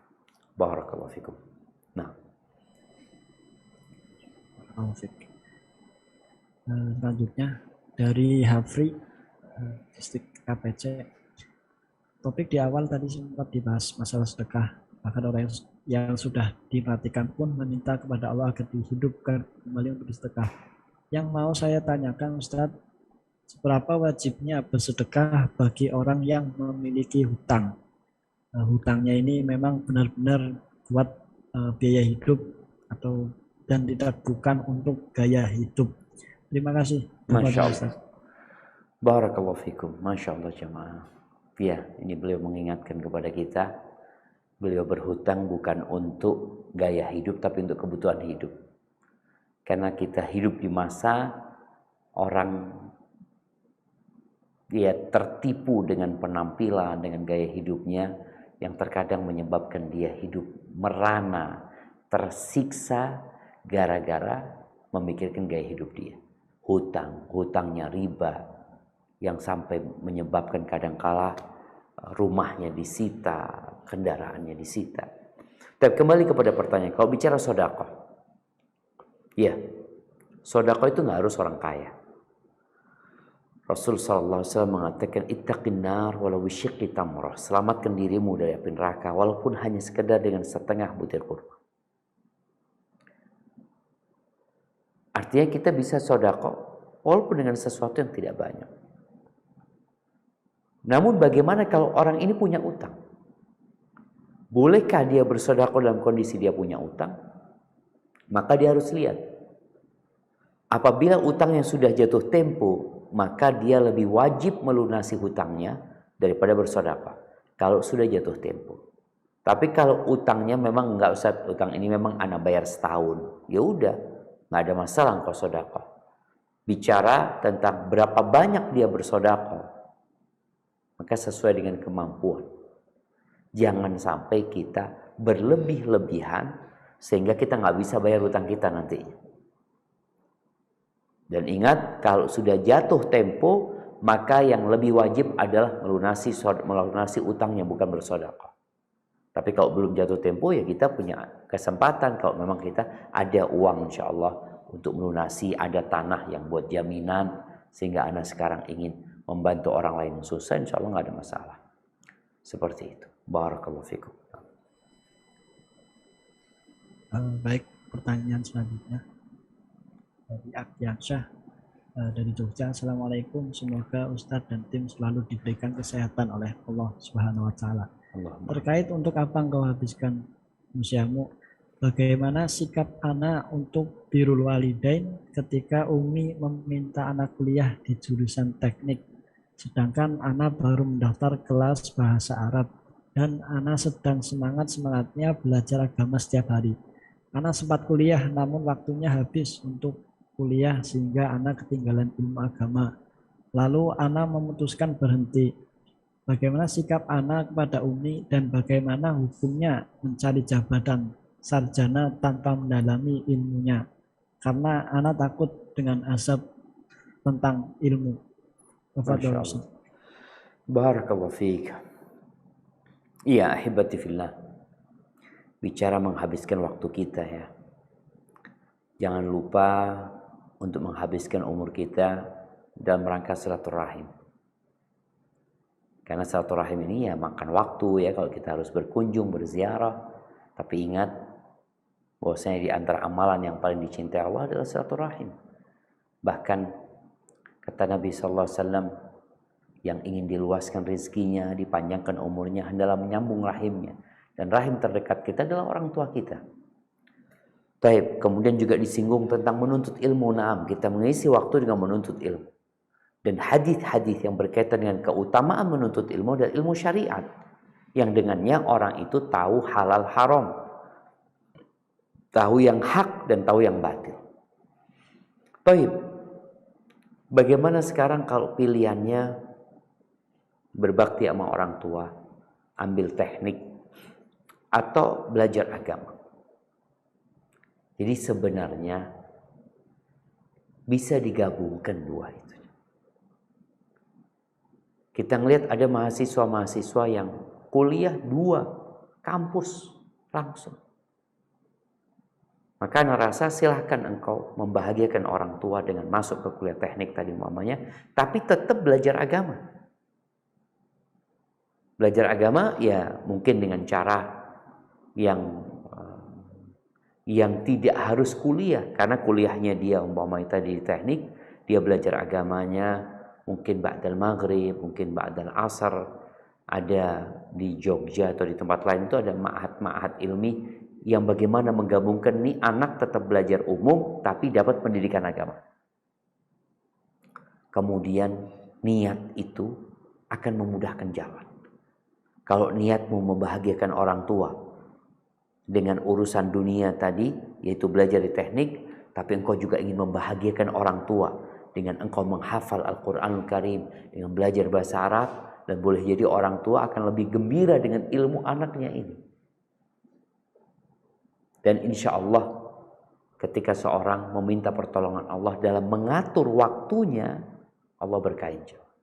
Barakallahu fikum. Nah, selanjutnya dari Hafri, distrik KPC. topik di awal tadi sempat dibahas masalah sedekah. Bahkan orang yang sudah dimatikan pun meminta kepada Allah agar dihidupkan kembali untuk bersedekah. Yang mau saya tanyakan Ustadz, seberapa wajibnya bersedekah bagi orang yang memiliki hutang? Hutangnya ini memang benar-benar buat biaya hidup atau dan tidak bukan untuk gaya hidup. Terima kasih. Masya Allah. Barakallahu fikum. Masya Allah jemaah. Ya, ini beliau mengingatkan kepada kita. Beliau berhutang bukan untuk gaya hidup tapi untuk kebutuhan hidup. Karena kita hidup di masa orang dia tertipu dengan penampilan, dengan gaya hidupnya yang terkadang menyebabkan dia hidup merana, tersiksa gara-gara memikirkan gaya hidup dia. Hutangnya riba yang sampai menyebabkan kadangkala rumahnya disita, kendaraannya disita. Tapi kembali kepada pertanyaan, kalau bicara sedekah, ya, sedekah itu nggak harus orang kaya. Rasul sallallahu alaihi wasallam mengatakan ittaqin nar walau bisyiqqi tamrah. Selamatkan dirimu dari api neraka walaupun hanya sekedar dengan setengah butir kurma. Artinya kita bisa sedekah walaupun dengan sesuatu yang tidak banyak. Namun bagaimana kalau orang ini punya utang? Bolehkah dia bersedekah dalam kondisi dia punya utang? Maka dia harus lihat. Apabila utangnya sudah jatuh tempo, maka dia lebih wajib melunasi hutangnya daripada bersedekah. Kalau sudah jatuh tempo. Tapi kalau utangnya memang enggak usah, utang ini memang anak bayar setahun, ya udah, nggak ada masalah engkau sedekah. Bicara tentang berapa banyak dia bersedekah, maka sesuai dengan kemampuan. Jangan sampai kita berlebih-lebihan sehingga kita nggak bisa bayar hutang kita nantinya. Dan ingat, kalau sudah jatuh tempo, maka yang lebih wajib adalah melunasi utangnya, bukan bersedekah. Tapi kalau belum jatuh tempo, ya kita punya kesempatan. Kalau memang kita ada uang insya Allah untuk melunasi, ada tanah yang buat jaminan, sehingga anak sekarang ingin membantu orang lain yang susah, insya Allah nggak ada masalah. Seperti itu. Barakallahu fikum. Baik, pertanyaan selanjutnya dari Akyansyah dari Jogja. Assalamualaikum, semoga Ustadz dan tim selalu diberikan kesehatan oleh Allah Subhanahu Wa Taala. Terkait untuk apa engkau habiskan usiamu, bagaimana sikap anak untuk birrul walidain ketika Umi meminta anak kuliah di jurusan teknik, sedangkan anak baru mendaftar kelas bahasa Arab dan anak sedang semangatnya belajar agama setiap hari. Anak sempat kuliah namun waktunya habis untuk kuliah sehingga anak ketinggalan ilmu agama. Lalu anak memutuskan berhenti. Bagaimana sikap anak kepada Umi dan bagaimana hukumnya mencari jabatan sarjana tanpa mendalami ilmunya? Karena anak takut dengan azab tentang ilmu. Barakallahu fiik. Iya, ahibati fillah. Bicara menghabiskan waktu kita ya. Jangan lupa untuk menghabiskan umur kita dalam rangka silaturahim. Karena silaturahim ini ya makan waktu ya, kalau kita harus berkunjung, berziarah. Tapi ingat bahwasanya di antara amalan yang paling dicintai Allah adalah silaturahim. Bahkan kata Nabi sallallahu alaihi wasallam, yang ingin diluaskan rezekinya, dipanjangkan umurnya, hendaklah menyambung rahimnya. Dan rahim terdekat kita adalah orang tua kita. Baik, kemudian juga disinggung tentang menuntut ilmu. Naam, kita mengisi waktu dengan menuntut ilmu. Dan hadis-hadis yang berkaitan dengan keutamaan menuntut ilmu adalah ilmu syariat, yang dengannya orang itu tahu halal haram, tahu yang hak dan tahu yang batil. Baik, bagaimana sekarang kalau pilihannya berbakti sama orang tua, ambil teknik, atau belajar agama? Jadi sebenarnya bisa digabungkan dua itu. Kita ngelihat ada mahasiswa-mahasiswa yang kuliah 2 kampus langsung. Maka Ana rasa silahkan engkau membahagiakan orang tua dengan masuk ke kuliah teknik tadi umpamanya, tapi tetap belajar agama. Belajar agama ya mungkin dengan cara yang tidak harus kuliah, karena kuliahnya dia umpamanya tadi di teknik, dia belajar agamanya mungkin ba'dal maghrib, mungkin ba'dal asar. Ada di Jogja atau di tempat lain itu ada ma'had-ma'had ilmi yang bagaimana menggabungkan nih anak tetap belajar umum tapi dapat pendidikan agama. Kemudian niat itu akan memudahkan jalan. Kalau niatmu membahagiakan orang tua dengan urusan dunia tadi, yaitu belajar di teknik, tapi engkau juga ingin membahagiakan orang tua dengan engkau menghafal Al-Quranul Karim, dengan belajar bahasa Arab, dan boleh jadi orang tua akan lebih gembira dengan ilmu anaknya ini. Dan insya Allah ketika seorang meminta pertolongan Allah dalam mengatur waktunya, Allah berkahi jalan.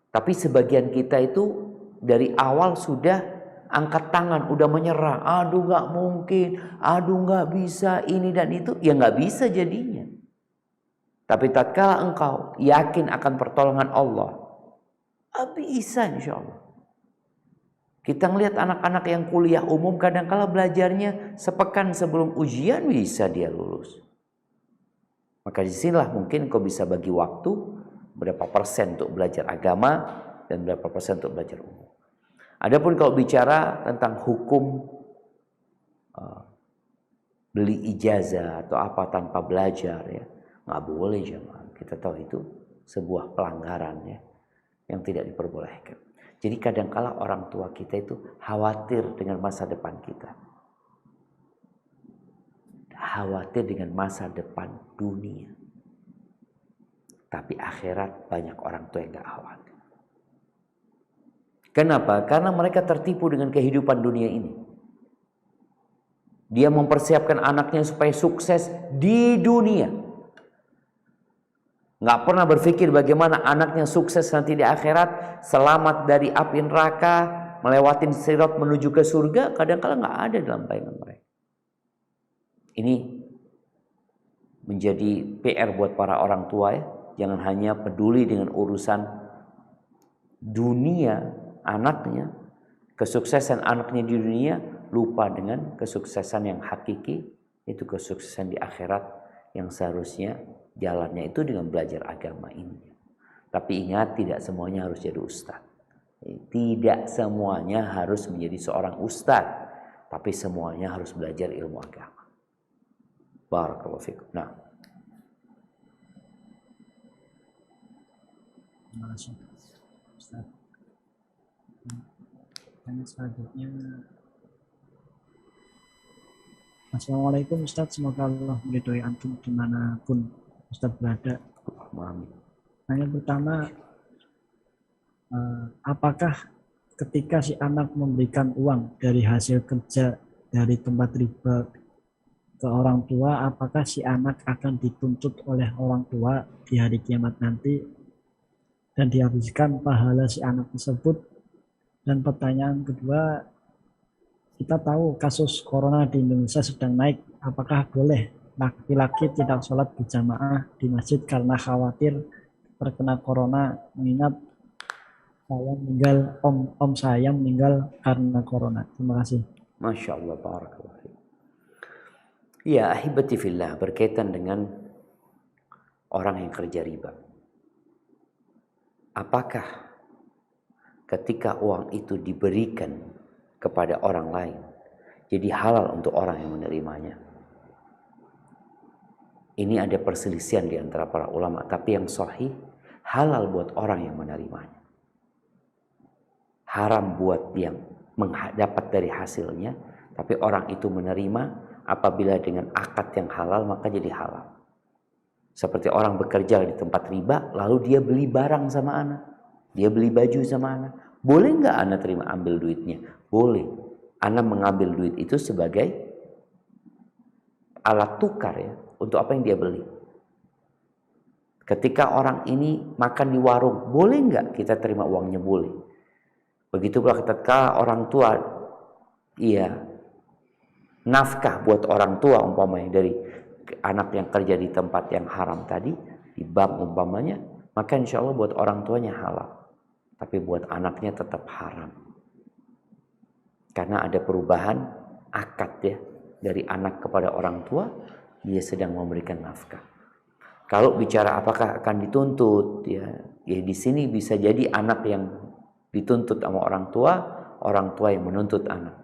Tapi sebagian kita itu dari awal sudah angkat tangan, udah menyerah. Aduh gak mungkin, aduh gak bisa, ini dan itu. Ya gak bisa jadinya. Tapi tatkala engkau yakin akan pertolongan Allah, bisa insya Allah. Kita ngelihat anak-anak yang kuliah umum kadang-kala belajarnya sepekan sebelum ujian bisa dia lulus. Maka disinilah mungkin kau bisa bagi waktu berapa persen untuk belajar agama dan berapa persen untuk belajar umum. Adapun kalau bicara tentang hukum beli ijazah atau apa tanpa belajar, ya nggak boleh jemaah. Kita tahu itu sebuah pelanggaran ya, yang tidak diperbolehkan. Jadi kadangkala orang tua kita itu khawatir dengan masa depan kita. Khawatir dengan masa depan dunia. Tapi akhirat banyak orang tua yang gak khawatir. Kenapa? Karena mereka tertipu dengan kehidupan dunia ini. Dia mempersiapkan anaknya supaya sukses di dunia. Nggak pernah berpikir bagaimana anaknya sukses nanti di akhirat, selamat dari api neraka, melewatin sirat menuju ke surga. Kadang-kadang nggak ada dalam bayangan mereka. Ini menjadi PR buat para orang tua ya. Jangan hanya peduli dengan urusan dunia anaknya, kesuksesan anaknya di dunia, lupa dengan kesuksesan yang hakiki, itu kesuksesan di akhirat yang seharusnya jalannya itu dengan belajar agama ini. Tapi ingat, tidak semuanya harus jadi ustaz. Tidak semuanya harus menjadi seorang ustaz, tapi semuanya harus belajar ilmu agama. Barakallahu fikum. Nah, Terima kasih, Ustaz. Dan selanjutnya, Assalamualaikum Ustaz, semoga Allah meridhoi antum dimanapun Ustaz berada. amin. Yang pertama, apakah ketika si anak memberikan uang dari hasil kerja dari tempat riba ke orang tua, apakah si anak akan dituntut oleh orang tua di hari kiamat nanti dan dihabiskan pahala si anak tersebut? Dan pertanyaan kedua, kita tahu kasus corona di Indonesia sedang naik, apakah boleh laki-laki tidak sholat berjamaah di masjid karena khawatir terkena corona, mengingat saya meninggal, om saya meninggal karena corona. Terima kasih. Masya Allah, barakallahu fiik. Ya, ahibati fillah, berkaitan dengan orang yang kerja riba. Apakah ketika uang itu diberikan kepada orang lain jadi halal untuk orang yang menerimanya? Ini ada perselisihan di antara para ulama, tapi yang sahih halal buat orang yang menerimanya. Haram buat yang mendapat dari hasilnya, tapi orang itu menerima apabila dengan akad yang halal maka jadi halal. Seperti orang bekerja di tempat riba, lalu dia beli barang sama anak, dia beli baju sama anak. Boleh nggak anak terima ambil duitnya? Boleh. Anak mengambil duit itu sebagai alat tukar ya, untuk apa yang dia beli. Ketika orang ini makan di warung, boleh nggak kita terima uangnya? Boleh. Begitu pula ketika orang tua, iya, nafkah buat orang tua umpamanya dari anak yang kerja di tempat yang haram tadi, di bank umpamanya, maka insya Allah buat orang tuanya halal. Tapi buat anaknya tetap haram. Karena ada perubahan akad ya. Dari anak kepada orang tua, dia sedang memberikan nafkah. Kalau bicara apakah akan dituntut, ya di sini bisa jadi anak yang dituntut sama orang tua yang menuntut anak.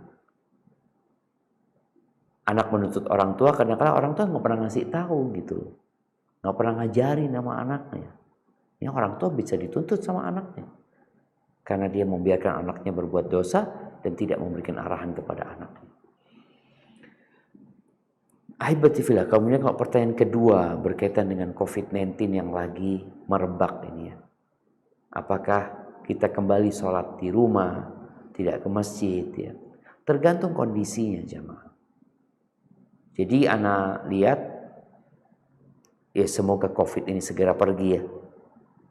Anak menuntut orang tua, kadang-kadang orang tua nggak pernah ngasih tahu gitu, nggak pernah ngajarin sama anaknya. Ini orang tua bisa dituntut sama anaknya, karena dia membiarkan anaknya berbuat dosa dan tidak memberikan arahan kepada anaknya. Ahibati fillah, kemudian kalau pertanyaan kedua berkaitan dengan COVID-19 yang lagi merebak ini ya. Apakah kita kembali sholat di rumah, tidak ke masjid ya. Tergantung kondisinya jamaah. Jadi anak lihat ya semoga COVID ini segera pergi ya.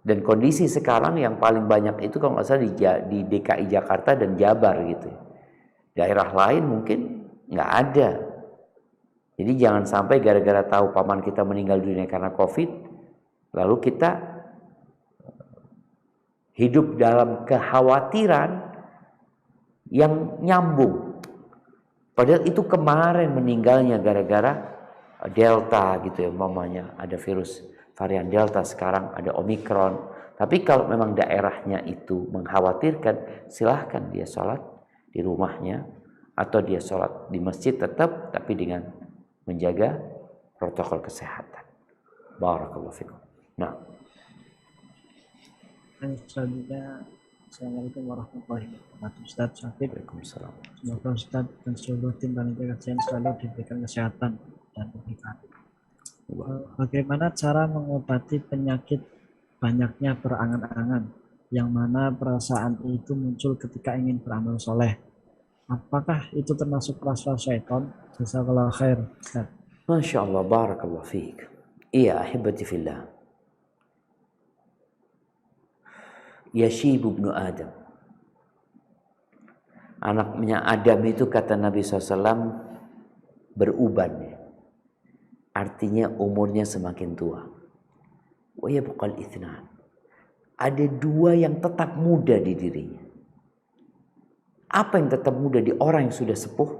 Dan kondisi sekarang yang paling banyak itu kalau nggak salah di DKI Jakarta dan Jabar gitu. Daerah lain mungkin nggak ada. Jadi jangan sampai gara-gara tahu paman kita meninggal dunia karena COVID, lalu kita hidup dalam kekhawatiran yang nyambung. Padahal itu kemarin meninggalnya gara-gara Delta gitu ya, umpamanya ada virus varian Delta, sekarang ada Omikron. Tapi kalau memang daerahnya itu mengkhawatirkan, silahkan dia sholat di rumahnya atau dia sholat di masjid tetap, tapi dengan menjaga protokol kesehatan. Barakallahu fikum. Nah, Selanjutnya, Assalamualaikum warahmatullahi wabarakatuh. Ustaz Syafid, Waalaikumsalam. semoga Ustaz dan seluruh tim panitia kajian selalu diberikan kesehatan dan keberkahan. Bagaimana cara mengobati penyakit banyaknya berangan-angan, yang mana perasaan itu muncul ketika ingin beramal soleh? Apakah itu termasuk rasa syaitan? Jazakallahu khair. Masya Allah, barakallahu fiik. Iya, ahibati fillah. Yashibu ibnu Adam. Anaknya Adam itu kata Nabi SAW beruban ya. Artinya umurnya semakin tua. Wa yabqal itsnan. Ada dua yang tetap muda di dirinya. Apa yang tetap muda di orang yang sudah sepuh?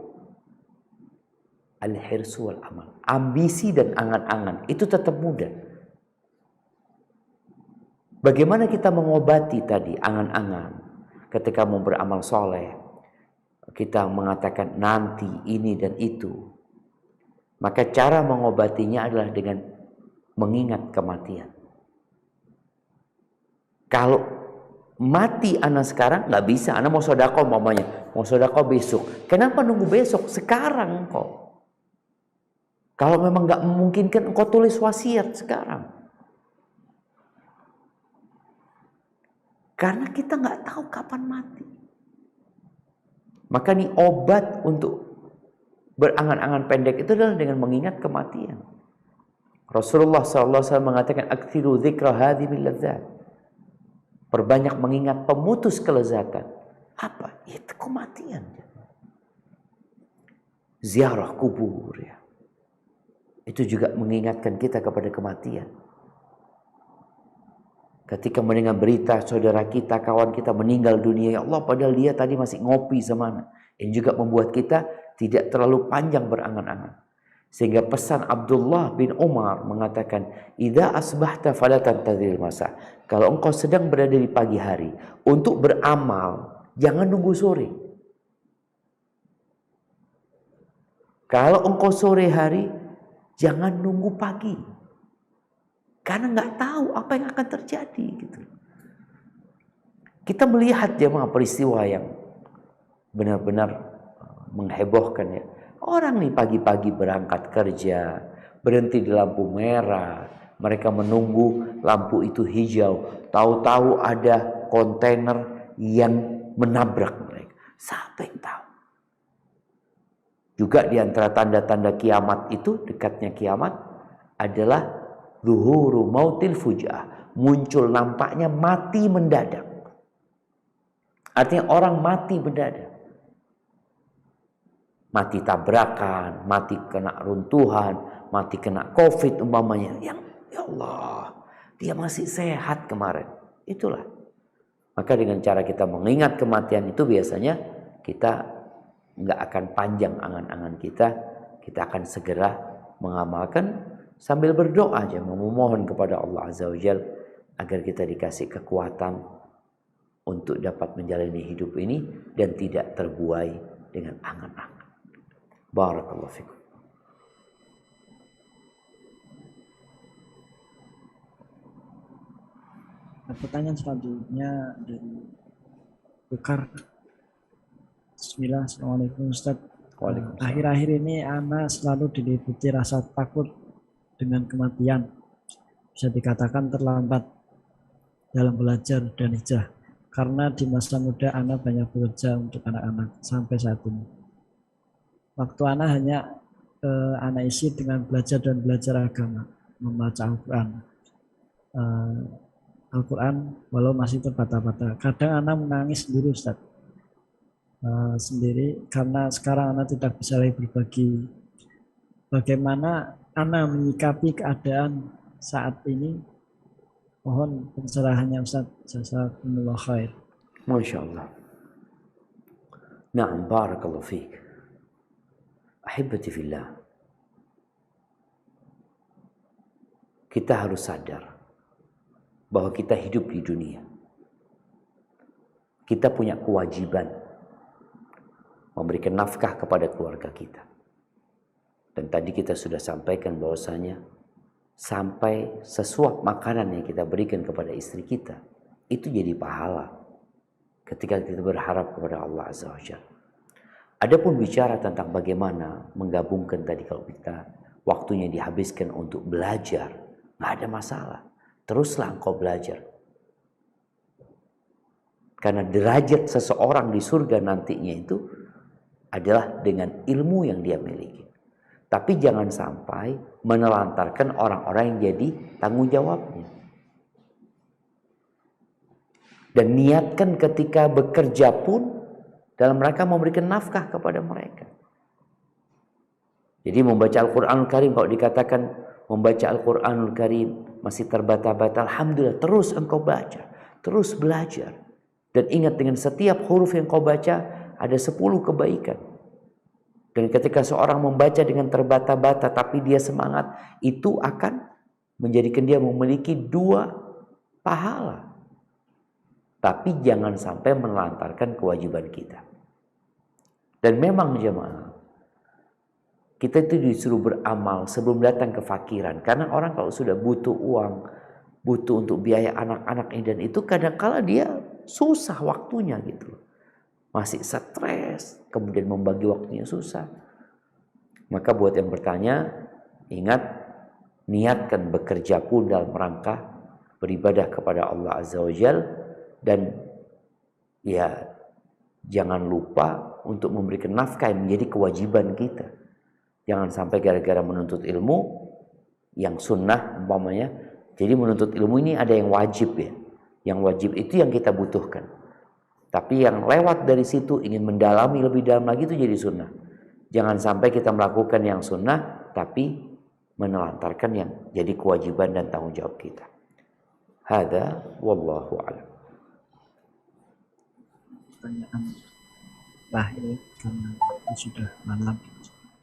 Al-hirsu wal amal. Ambisi dan angan-angan itu tetap muda. Bagaimana kita mengobati tadi angan-angan ketika mau beramal soleh? Kita mengatakan nanti ini dan itu. Maka cara mengobatinya adalah dengan mengingat kematian. Kalau mati anak sekarang nggak bisa, anak mau sodako mamanya, mau sodako besok. Kenapa nunggu besok? Sekarang kok. Kalau memang nggak memungkinkan, engkau tulis wasiat sekarang. Karena kita nggak tahu kapan mati. Maka nih obat untuk berangan-angan pendek itu adalah dengan mengingat kematian. Rasulullah SAW mengatakan, "Aktsiru dzikra hadhimil ladzat." Perbanyak mengingat pemutus kelezatan. Apa? Itu kematian. Ziarah kubur ya. Itu juga mengingatkan kita kepada kematian. Ketika mendengar berita saudara kita, kawan kita meninggal dunia, ya Allah, padahal dia tadi masih ngopi semana. Ini juga membuat kita tidak terlalu panjang berangan-angan. Sehingga pesan Abdullah bin Umar mengatakan, "Idza asbahta fala tantazil masa." Kalau engkau sedang berada di pagi hari untuk beramal, jangan nunggu sore. Kalau engkau sore hari, jangan nunggu pagi. Karena nggak tahu apa yang akan terjadi gitu. Kita melihat jemaah peristiwa yang benar-benar menghebohkan ya. Orang nih pagi-pagi berangkat kerja, berhenti di lampu merah, mereka menunggu lampu itu hijau. Tahu-tahu ada kontainer yang menabrak mereka. Siapa yang tahu? Juga di antara tanda-tanda kiamat itu, dekatnya kiamat adalah zuhuru mautil fujah, muncul nampaknya mati mendadak. Artinya orang mati mendadak. Mati tabrakan, mati kena runtuhan, mati kena COVID umpamanya. Yang ya Allah, dia masih sehat kemarin. Itulah. Maka dengan cara kita mengingat kematian itu biasanya kita nggak akan panjang angan-angan kita akan segera mengamalkan sambil berdoa aja, memohon kepada Allah Azza wa Jalla agar kita dikasih kekuatan untuk dapat menjalani hidup ini dan tidak terbuai dengan angan-angan. Barakallahu fikum. Pertanyaan selanjutnya dari Bukar. Bismillah, Assalamualaikum Ustaz. Waalaikumsalam. Akhir-akhir ini Ana selalu diliputi rasa takut dengan kematian. Bisa dikatakan terlambat dalam belajar dan hijrah. Karena di masa muda Ana banyak bekerja untuk anak-anak sampai saat ini. Waktu Ana hanya Ana isi dengan belajar dan belajar agama, membaca Al-Quran walau masih terbata-bata. Kadang Ana menangis sendiri Ustaz. Sendiri karena sekarang Ana tidak bisa lagi berbagi. Bagaimana Ana menyikapi keadaan saat ini? Mohon pencerahannya Ustaz. Jazakumullah khair. Masya Allah. Na'am, barakallahu fiik. Ahibati fillah. Kita harus sadar bahwa kita hidup di dunia. Kita punya kewajiban memberikan nafkah kepada keluarga kita. Dan tadi kita sudah sampaikan bahwasanya sampai sesuap makanan yang kita berikan kepada istri kita itu jadi pahala ketika kita berharap kepada Allah Azza wa Jalla. Adapun bicara tentang bagaimana menggabungkan tadi, kalau kita waktunya dihabiskan untuk belajar, nggak ada masalah. Teruslah engkau belajar. Karena derajat seseorang di surga nantinya itu adalah dengan ilmu yang dia miliki. Tapi jangan sampai menelantarkan orang-orang yang jadi tanggung jawabnya. Dan niatkan ketika bekerja pun dalam rangka memberikan nafkah kepada mereka. Jadi membaca Al-Quranul Karim, kalau dikatakan membaca Al-Quranul Karim masih terbata-bata, alhamdulillah, terus engkau baca, terus belajar. Dan ingat, dengan setiap huruf yang kau baca ada 10 kebaikan. Dan ketika seorang membaca dengan terbata-bata tapi dia semangat, itu akan menjadikan dia memiliki 2 pahala. Tapi jangan sampai menelantarkan kewajiban kita. Dan memang jemaah, kita itu disuruh beramal sebelum datang kefakiran. Karena orang kalau sudah butuh uang, butuh untuk biaya anak-anak ini dan itu, kadang-kala dia susah waktunya gitu. Masih stres, kemudian membagi waktunya susah. Maka buat yang bertanya, ingat, niatkan bekerja pun dalam rangka beribadah kepada Allah Azza wa Jalla. Dan ya, jangan lupa untuk memberikan nafkah yang menjadi kewajiban kita. Jangan sampai gara-gara menuntut ilmu yang sunnah umpamanya. Jadi menuntut ilmu ini ada yang wajib ya. Yang wajib itu yang kita butuhkan. Tapi yang lewat dari situ ingin mendalami lebih dalam lagi itu jadi sunnah. Jangan sampai kita melakukan yang sunnah tapi menelantarkan yang jadi kewajiban dan tanggung jawab kita. Hada wallahu a'lam. Pertanyaan terakhir karena sudah malam.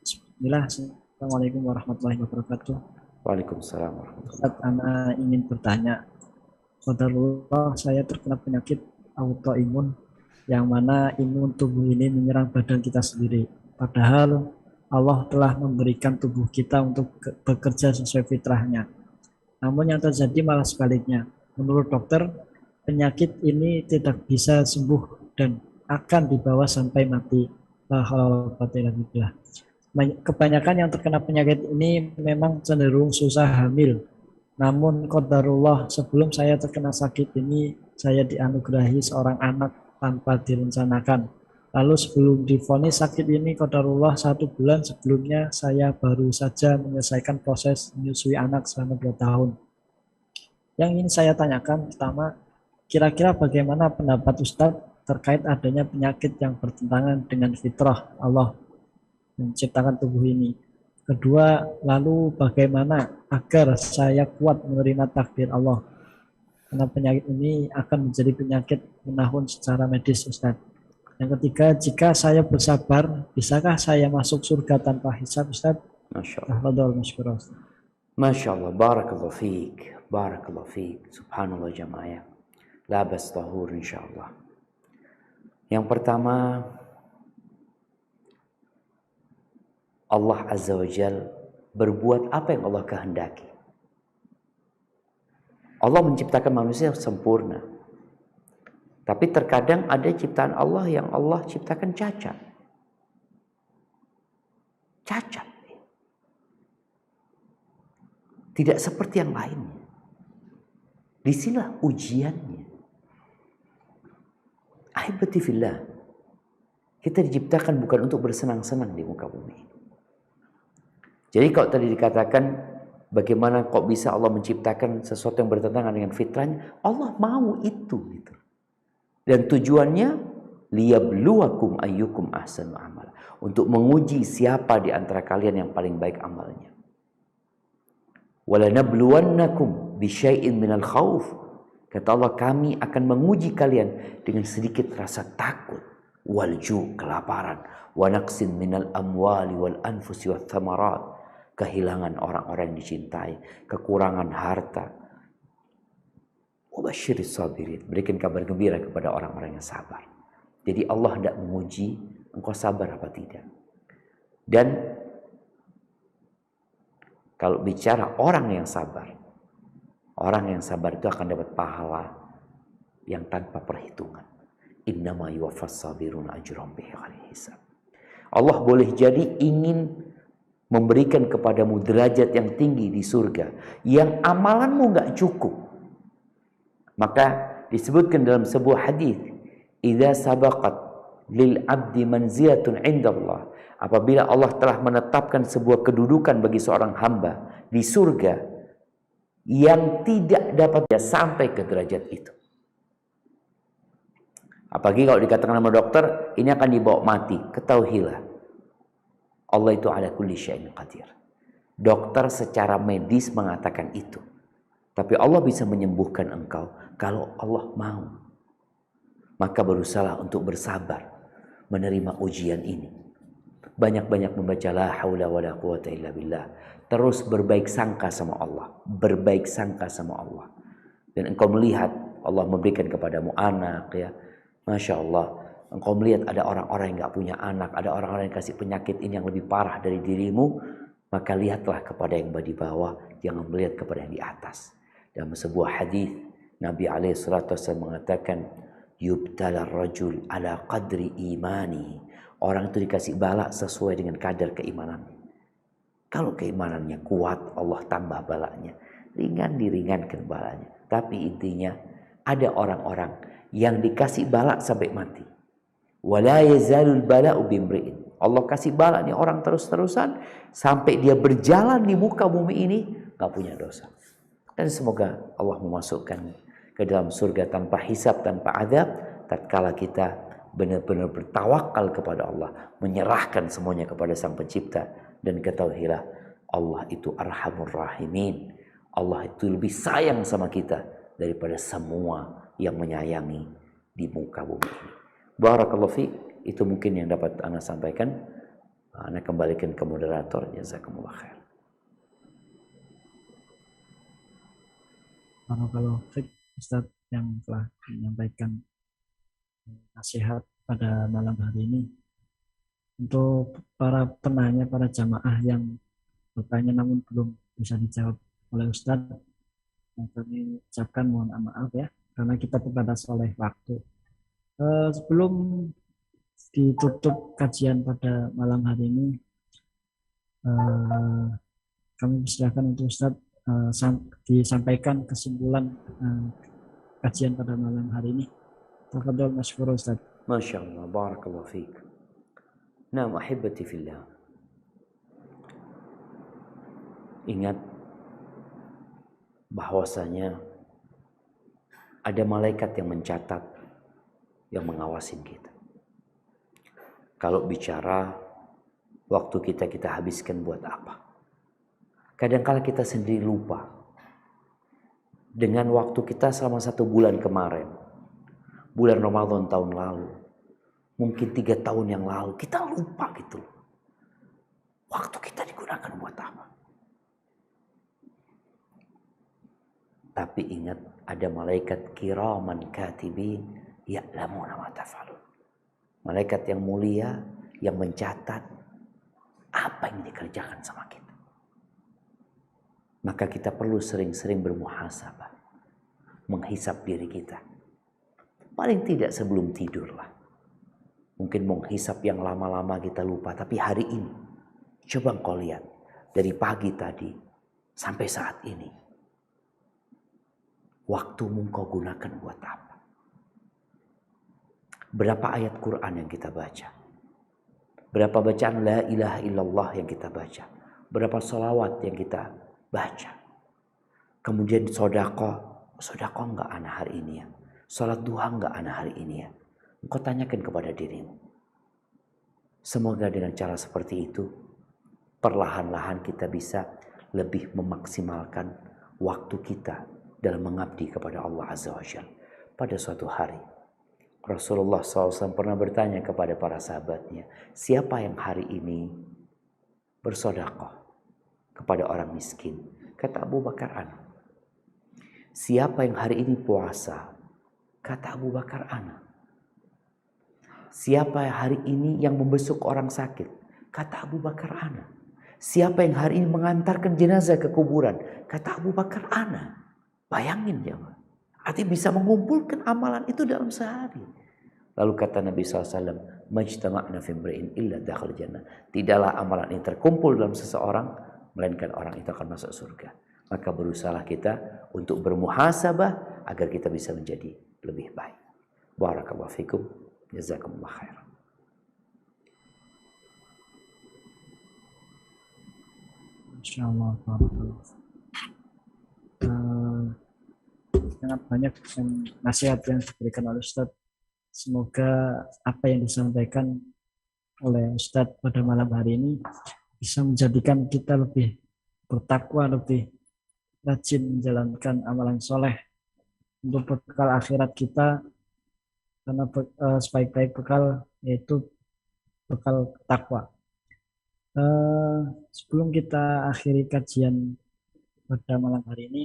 Bismillah, Assalamualaikum warahmatullahi wabarakatuh. Waalaikumsalam warahmatullahi Ustaz, Ana ingin bertanya. Qadarullah, saya terkena penyakit autoimun yang mana imun tubuh ini menyerang badan kita sendiri. Padahal Allah telah memberikan tubuh kita untuk bekerja sesuai fitrahnya. Namun yang terjadi malah sebaliknya. Menurut dokter, penyakit ini tidak bisa sembuh dan akan dibawa sampai mati. Kebanyakan yang terkena penyakit ini memang cenderung susah hamil. Namun qadarullah, sebelum saya terkena sakit ini, saya dianugerahi seorang anak tanpa direncanakan. Lalu sebelum divonis sakit ini, qadarullah 1 bulan sebelumnya saya baru saja menyelesaikan proses menyusui anak selama 2 tahun. Yang ingin saya tanyakan pertama, kira-kira bagaimana pendapat Ustadz terkait adanya penyakit yang bertentangan dengan fitrah Allah menciptakan tubuh ini? Kedua, lalu bagaimana agar saya kuat menerima takdir Allah? karena penyakit ini akan menjadi penyakit menahun secara medis, Ustaz. Yang ketiga, jika saya bersabar, bisakah saya masuk surga tanpa hisab, Ustaz? Masya Allah. Tafadhol masykurah, Ustaz. Masya Allah. Barakallahu fiik. Barakallahu fiik. Subhanallah jamaah. Labas tahur insyaAllah. Yang pertama, Allah Azza wa Jal berbuat apa yang Allah kehendaki. Allah menciptakan manusia sempurna. Tapi terkadang ada ciptaan Allah yang Allah ciptakan cacat. Cacat. Tidak seperti yang lainnya. Disinilah ujiannya. Ahibati fillah. Kita diciptakan bukan untuk bersenang-senang di muka bumi. Jadi kalau tadi dikatakan bagaimana kok bisa Allah menciptakan sesuatu yang bertentangan dengan fitrahnya, Allah mau itu gitu. Dan tujuannya liyabluwakum ayyukum ahsanu amala, untuk menguji siapa di antara kalian yang paling baik amalnya. Walanabluwannakum bisyai'in minal khauf, kata Allah, kami akan menguji kalian dengan sedikit rasa takut, walju, kelaparan, wa naqsin minal amwali wal anfusi wath thamarat, kehilangan orang-orang yang dicintai, kekurangan harta. Wabasyiris sabirin, berikan kabar gembira kepada orang-orang yang sabar. Jadi Allah hendak menguji engkau sabar apa tidak. Dan kalau bicara orang yang sabar itu akan dapat pahala yang tanpa perhitungan. Innama yuwaffas sabiruna ajrahum bighairi hisab. Allah boleh jadi ingin memberikan kepadamu derajat yang tinggi di surga yang amalanmu nggak cukup. Maka disebutkan dalam sebuah hadis, idza sabaqat lil abdi manzilatun indallah, apabila Allah telah menetapkan sebuah kedudukan bagi seorang hamba di surga yang tidak dapat dia sampai ke derajat itu. Apalagi kalau dikatakan sama dokter, ini akan dibawa mati, ketahuilah Allah itu ala kulli syai'in qadir. Dokter secara medis mengatakan itu. Tapi Allah bisa menyembuhkan engkau kalau Allah mau. Maka berusahalah untuk bersabar menerima ujian ini. Banyak-banyak membaca la haula wala quwata illa billah. Terus berbaik sangka sama Allah. Berbaik sangka sama Allah. Dan engkau melihat Allah memberikan kepadamu anak, ya. Masya Allah. Engkau melihat ada orang-orang yang gak punya anak. Ada orang-orang yang kasih penyakit ini yang lebih parah dari dirimu. Maka lihatlah kepada yang di bawah. Jangan melihat kepada yang di atas. Dalam sebuah hadis Nabi SAW mengatakan, yubtala rajul ala qadri imani. Orang itu dikasih bala sesuai dengan kadar keimanannya. Kalau keimanannya kuat, Allah tambah balanya. Ringan diringankan balanya. Tapi intinya ada orang-orang yang dikasih bala sampai mati. Wala yazalul bala'u bimri'in. Allah kasih bala nih orang terus-terusan sampai dia berjalan di muka bumi ini gak punya dosa. Dan semoga Allah memasukkan ke dalam surga tanpa hisab, tanpa azab, tatkala kita benar-benar bertawakal kepada Allah, menyerahkan semuanya kepada Sang Pencipta, dan ketahuilah Allah itu Arhamur Rahimin. Allah itu lebih sayang sama kita daripada semua yang menyayangi di muka bumi ini. Barakallahu fiik, itu mungkin yang dapat Ana sampaikan. Ana kembalikan ke moderator. Jazakumullah khair. Kalau Ustaz yang telah menyampaikan nasihat pada malam hari ini, untuk para penanya, para jamaah yang bertanya namun belum bisa dijawab oleh Ustaz, kami ucapkan mohon maaf ya, karena kita terbatas oleh waktu. Sebelum ditutup kajian pada malam hari ini, kami persilakan untuk Ustaz disampaikan kesimpulan kajian pada malam hari ini. Tafadhol masykur Ustaz. Masya Allah, barakallahu fiik. Naam ahibati fillah. Ingat bahwasanya ada malaikat yang mencatat, yang mengawasin kita. Kalau bicara waktu kita habiskan buat apa? Kadang-kala kita sendiri lupa. dengan waktu kita selama 1 bulan kemarin, bulan Ramadan tahun lalu, mungkin 3 tahun yang lalu, kita lupa gitu. Waktu kita digunakan buat apa? Tapi ingat, ada malaikat kiraman katibin ya'lamuna ma taf'alun. Malaikat yang mulia yang mencatat apa yang dikerjakan sama kita. Maka kita perlu sering-sering bermuhasabah, menghisap diri kita. Paling tidak sebelum tidur lah. Mungkin menghisap yang lama-lama kita lupa, tapi hari ini coba engkau lihat dari pagi tadi sampai saat ini. Waktumu engkau gunakan buat apa? Berapa ayat Quran yang kita baca? Berapa bacaan la ilaha illallah yang kita baca? Berapa sholawat yang kita baca? Kemudian sodako enggak ana hari ini ya? Sholat duha enggak ana hari ini ya? Engkau tanyakan kepada dirimu. Semoga dengan cara seperti itu, perlahan-lahan kita bisa lebih memaksimalkan waktu kita dalam mengabdi kepada Allah Azza wa Jalla. Pada suatu hari, Rasulullah SAW pernah bertanya kepada para sahabatnya, siapa yang hari ini bersedekah kepada orang miskin? Kata Abu Bakar, ana. Siapa yang hari ini puasa? Kata Abu Bakar, ana. Siapa yang hari ini yang membesuk orang sakit? Kata Abu Bakar, ana. Siapa yang hari ini mengantarkan jenazah ke kuburan? Kata Abu Bakar, ana. Bayangin jangan. Artinya bisa mengumpulkan amalan itu dalam sehari. Lalu kata Nabi SAW, majtama'na fi imri'in illa dakhal jannah. Tidaklah amalan ini terkumpul dalam seseorang, melainkan orang itu akan masuk surga. Maka berusahalah kita untuk bermuhasabah agar kita bisa menjadi lebih baik. Barakallahu fikum. Jazakumullah khair. Insyaallah. Sangat banyak nasihat yang diberikan oleh Ustadz. Semoga apa yang disampaikan oleh Ustadz pada malam hari ini bisa menjadikan kita lebih bertakwa, lebih rajin menjalankan amalan soleh untuk bekal akhirat kita, karena sebaik-baik bekal yaitu bekal takwa. Sebelum kita akhiri kajian pada malam hari ini,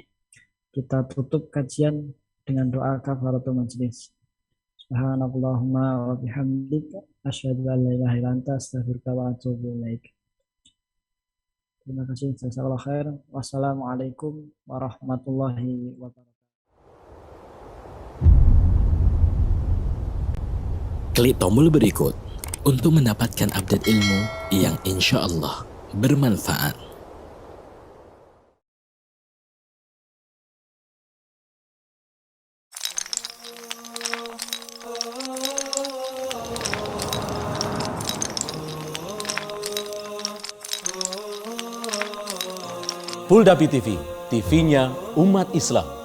kita tutup kajian dengan doa kafaratul majlis. Subhanallahumma wa bihamdika asyhadu an la ilaha illa anta astaghfiruka wa atubu ilaik. Terima kasih, jazakallahu khair. Wassalamualaikum warahmatullahi wabarakatuh. Klik tombol berikut untuk mendapatkan update ilmu yang insya Allah bermanfaat. Puldapi TV, TV-nya umat Islam.